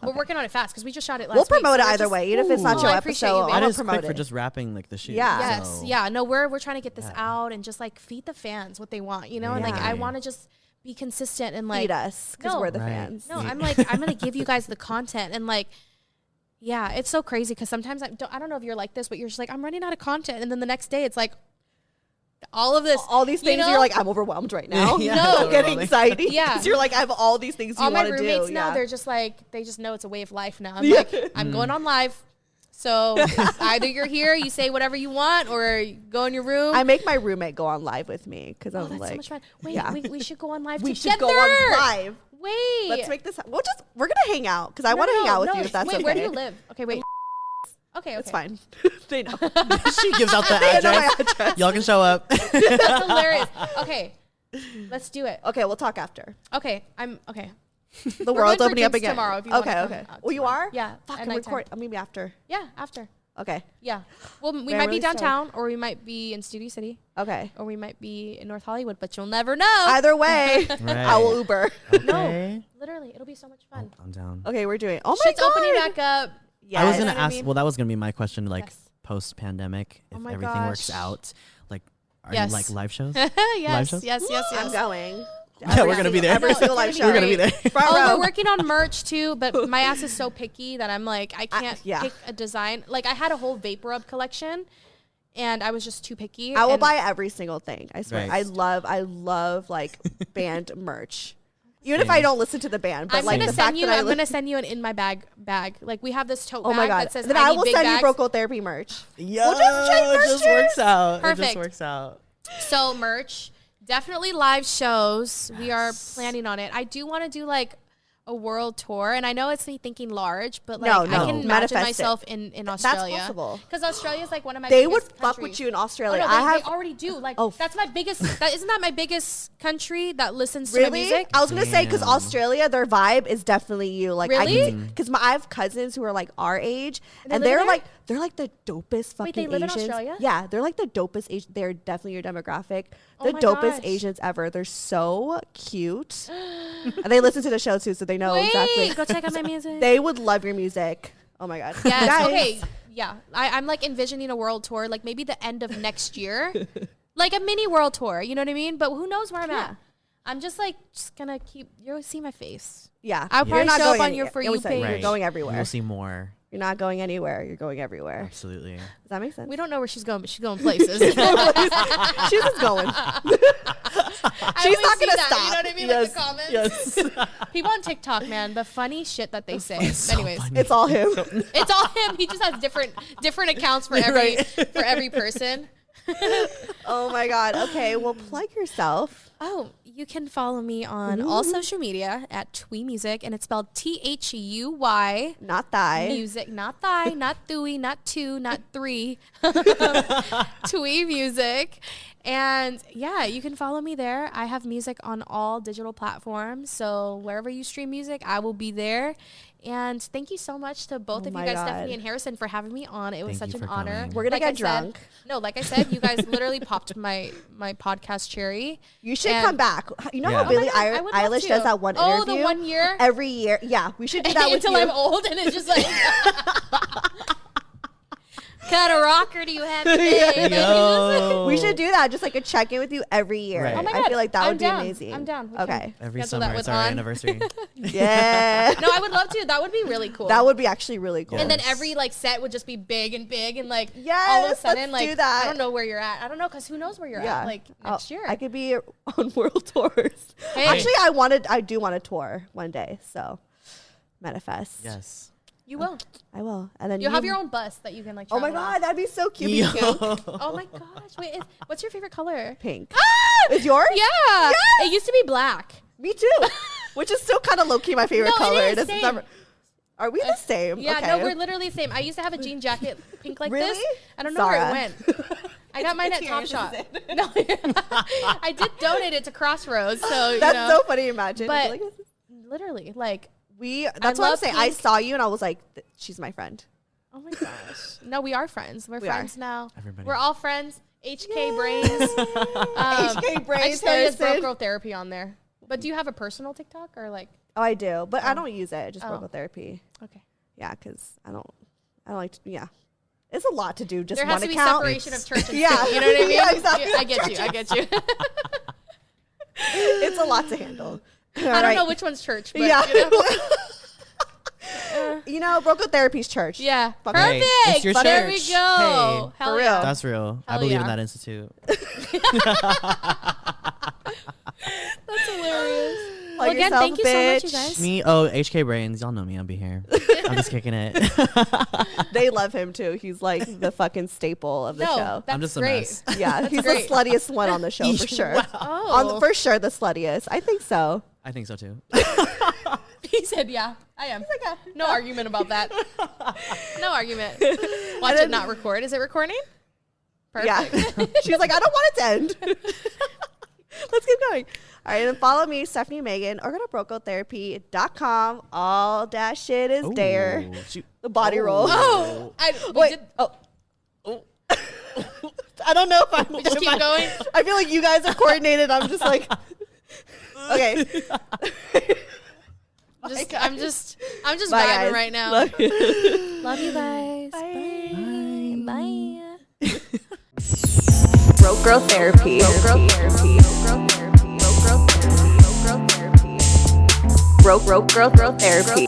We're working on it fast, because we just shot it last We'll week. promote so it we're either just- way, even if it's not Ooh. your I appreciate episode. you, I babe. want And to it's promote quick for it. just wrapping like the shoot. Yeah. Yes, so- yeah. No, we're trying to get this out and just like feed the fans what they want, you know? And like, I Right. want to just be consistent and like, Feed us because No. we're the Right. fans. no, I'm like, I'm gonna give you guys the content, and like, yeah, it's so crazy, because sometimes I don't know if you're like this, but you're just like, I'm running out of content, and then the next day it's like all of this, All these things, you know? you're like, I'm overwhelmed right now. Yeah, No. Don't get overwhelming. anxiety. Yeah. Because you're like, I have all these things you all my want to do. roommates now, Yeah. they're just like, they just know it's a way of life now. I'm Yeah. like, I'm going on live. So either you're here, you say whatever you want, or you go in your room. I make my roommate go on live with me because Oh, I'm that's like, so much fun. Wait, yeah. we should go on live we together. should go on live. Wait. Let's make this. We're gonna hang out because I want to hang out with you if that's wait, okay. where do you live? Okay, wait. Okay, It's okay. fine. They know. She gives out the They know my address. address. Y'all can show up. That's hilarious. Okay, let's do it. Okay, we'll talk after. Okay, I'm okay. The We're world's going for opening up drinks again. tomorrow if you wanna okay, come okay. out Well, you tomorrow. are? Yeah, Fuck, at I'm nighttime. record. Maybe after. Yeah, after. Okay. Yeah. Well, we Very might be really stoked. downtown, or we might be in Studio City, Okay. or we might be in North Hollywood, but you'll never know. Either way, Right. I will Uber. Okay. Literally, it'll be so much fun. I'm down. Okay, we're doing. Oh my Shit's god. opening back up. Yes. I was You gonna know what I ask. mean? Well, that was gonna be my question. Like Yes. post pandemic, Oh if my everything works gosh. out, like, are Yes. you like live shows? yes, shows? yes, yes, I'm yes. going. Yeah, we're gonna be there. Every No, single it's live gonna show. be We're gonna be there. Front Oh, row. we're working on merch too, but my ass is so picky that I'm like, I can't yeah. pick a design. Like, I had a whole Vape Rub collection, and I was just too picky. I will and buy every single thing. I swear. Right. I love like band merch. Even if I don't listen to the band, but I'm like gonna the fact send you. that I'm gonna send you an in my bag. Like, we have this tote Oh bag my god. that says Then I I need will big send you bags. Broke Gold Therapy merch. Yo, We'll just trade it just works out. It Perfect. just works out. So merch, definitely live shows. We are planning on it. I do want to do like a world tour, and I know it's me thinking large, but like No, I no. can imagine Manifest it. myself in Australia. possible. Because Australia is like one of my They biggest would fuck countries. with you in Oh, Australia. no, I they already do. Like, Oh. that's my biggest. Isn't that my biggest country that listens to my Really? music? I was gonna say because Damn. Australia, their vibe is definitely you. Like, Really? Because I have cousins who are like our age, And they and live they're there? like the dopest fucking Wait, they live in Asians. Australia? Yeah, they're like the dopest. They're definitely your demographic. Oh The my dopest gosh. Asians ever. They're so cute, and they listen to the show too, so they know Wait, exactly. go check out my music. They would love your music. Oh my god. Yes. Guys, Okay. Yeah. I'm like envisioning a world tour, like maybe the end of next year, like a mini world tour. You know what I mean? But who knows where I'm Yeah. at? I'm just like gonna keep. You'll see my face. Yeah, I'll You're probably not show up going on your any- For I You always say page. You're Right. going everywhere. You'll see more. You're not going anywhere. You're going everywhere. Absolutely. Does that make sense? We don't know where she's going, but she's going places. She's just going. I She's always not see gonna that, stop. You know what I mean? Yes. Like the comments. Yes. People on TikTok, man, the funny shit that they say. It's so Anyways, funny. It's all him. it's all him. He just has different accounts for every for every person. Oh my God. Okay, well, plug yourself. Oh, you can follow me on all social media at Thuy Music, and it's spelled THUY. Not Thuy. Music, not Thuy, not Thuy, not two, not three. Thuy Music. And yeah, you can follow me there. I have music on all digital platforms. So wherever you stream music, I will be there. And thank you so much to both of you my guys, God. Stephanie and Harrison, for having me on. It was Thank such you an for honor. coming. We're gonna Like get I said- drunk. No, like I said, you guys literally popped my podcast cherry. You should And- come back. You know Yeah. how Oh my Billie God, I would love Eilish to. does that one Oh, interview? the 1 year? Every year. Yeah, we should do that with Until you. I'm old and it's just like, kind of rocker do you have today? Like, Yo. We should do that, just like a check-in with you every year. Right. Oh my I God, feel like that I'm would down. be amazing. I'm down. We Okay. Every Schedule that summer, with it's our On. anniversary. Yeah. No, I would love to. That would be really cool. That would be actually really cool. And then Yes. every like set would just be big and all of a Yes, sudden, let's like do that. I don't know where you're at. I don't know because who knows where you're at like next year. I could be on world tours. Hey. Actually, I do want to tour one day. So manifest. Yes. You will. I will. And then You'll have your own bus that you can like. Oh my travel on. God, that'd be so cute. Be Yo. pink. Oh my gosh! Wait, what's your favorite color? Pink. Ah! Is yours? Yeah. Yes! It used to be black. Me too. Which is still kind of low key my favorite No, it color. is, It's same. never- Are we the same? Yeah. Okay. No, we're literally the same. I used to have a jean jacket pink like this. Really? I don't know where Zara. it went. I got mine at It's Top yours, Shop. No, I did donate it to Crossroads. So That's you know, so funny to imagine. But Like, literally, like, that's what I'm love saying. I pink. saw you and I was like, she's my friend. oh my gosh. No, we are friends. We're We are. friends now. Everybody. We're all friends. HK Yay. Brains. HK Brains, I just know it's Broke Harrison. Girl Therapy on there. But do you have a personal TikTok or like? Oh, I do, but I don't use it. Just Oh. vocal therapy. Okay. Yeah, because I don't like to. Yeah, it's a lot to do. Just There one has to be account. separation of church and Yeah. state. You know what I mean? Yeah, exactly. I get you. I get you. It's a lot to handle. I don't know which one's church, but Yeah. you know. You know, Broco Therapy's church. Yeah. Fuck Perfect. Hey, it's your There we church. go. Hey. Hell For real. yeah. That's real. I Hell believe yeah. in that institute. That's hilarious. Plug Well, again, yourself, thank you so much, you bitch. guys. Me, HK Brains. Y'all know me. I'll be here. I'm just kicking it. They love him too. He's like the fucking staple of the No, show. that's I'm just a great. mess. Yeah, he's great. the sluttiest one on the show for sure. Oh. For sure, the sluttiest. I think so. I think so too. He said, yeah, I am. No argument about that. No argument. Watch then- it not record. Is it recording? Perfect. Yeah. She's like, I don't want it to end. Let's keep going. All right, and follow me, Stefanie Maegan, or go to brocotherapy.com. All that shit is there. Ooh, shoot. The body roll. Oh, we Wait. did, Oh. I don't know if I'm. we just keep going. I feel like you guys are coordinated. I'm just like, okay. I'm just Bye, vibing guys. right now. Love you. Love you guys. Bye. Bye. Broke Girl Therapy. Broke Girl Therapy. Broke Girl Therapy. Broke Girl Therapy. Broke Girl Therapy. Broke Girl Therapy.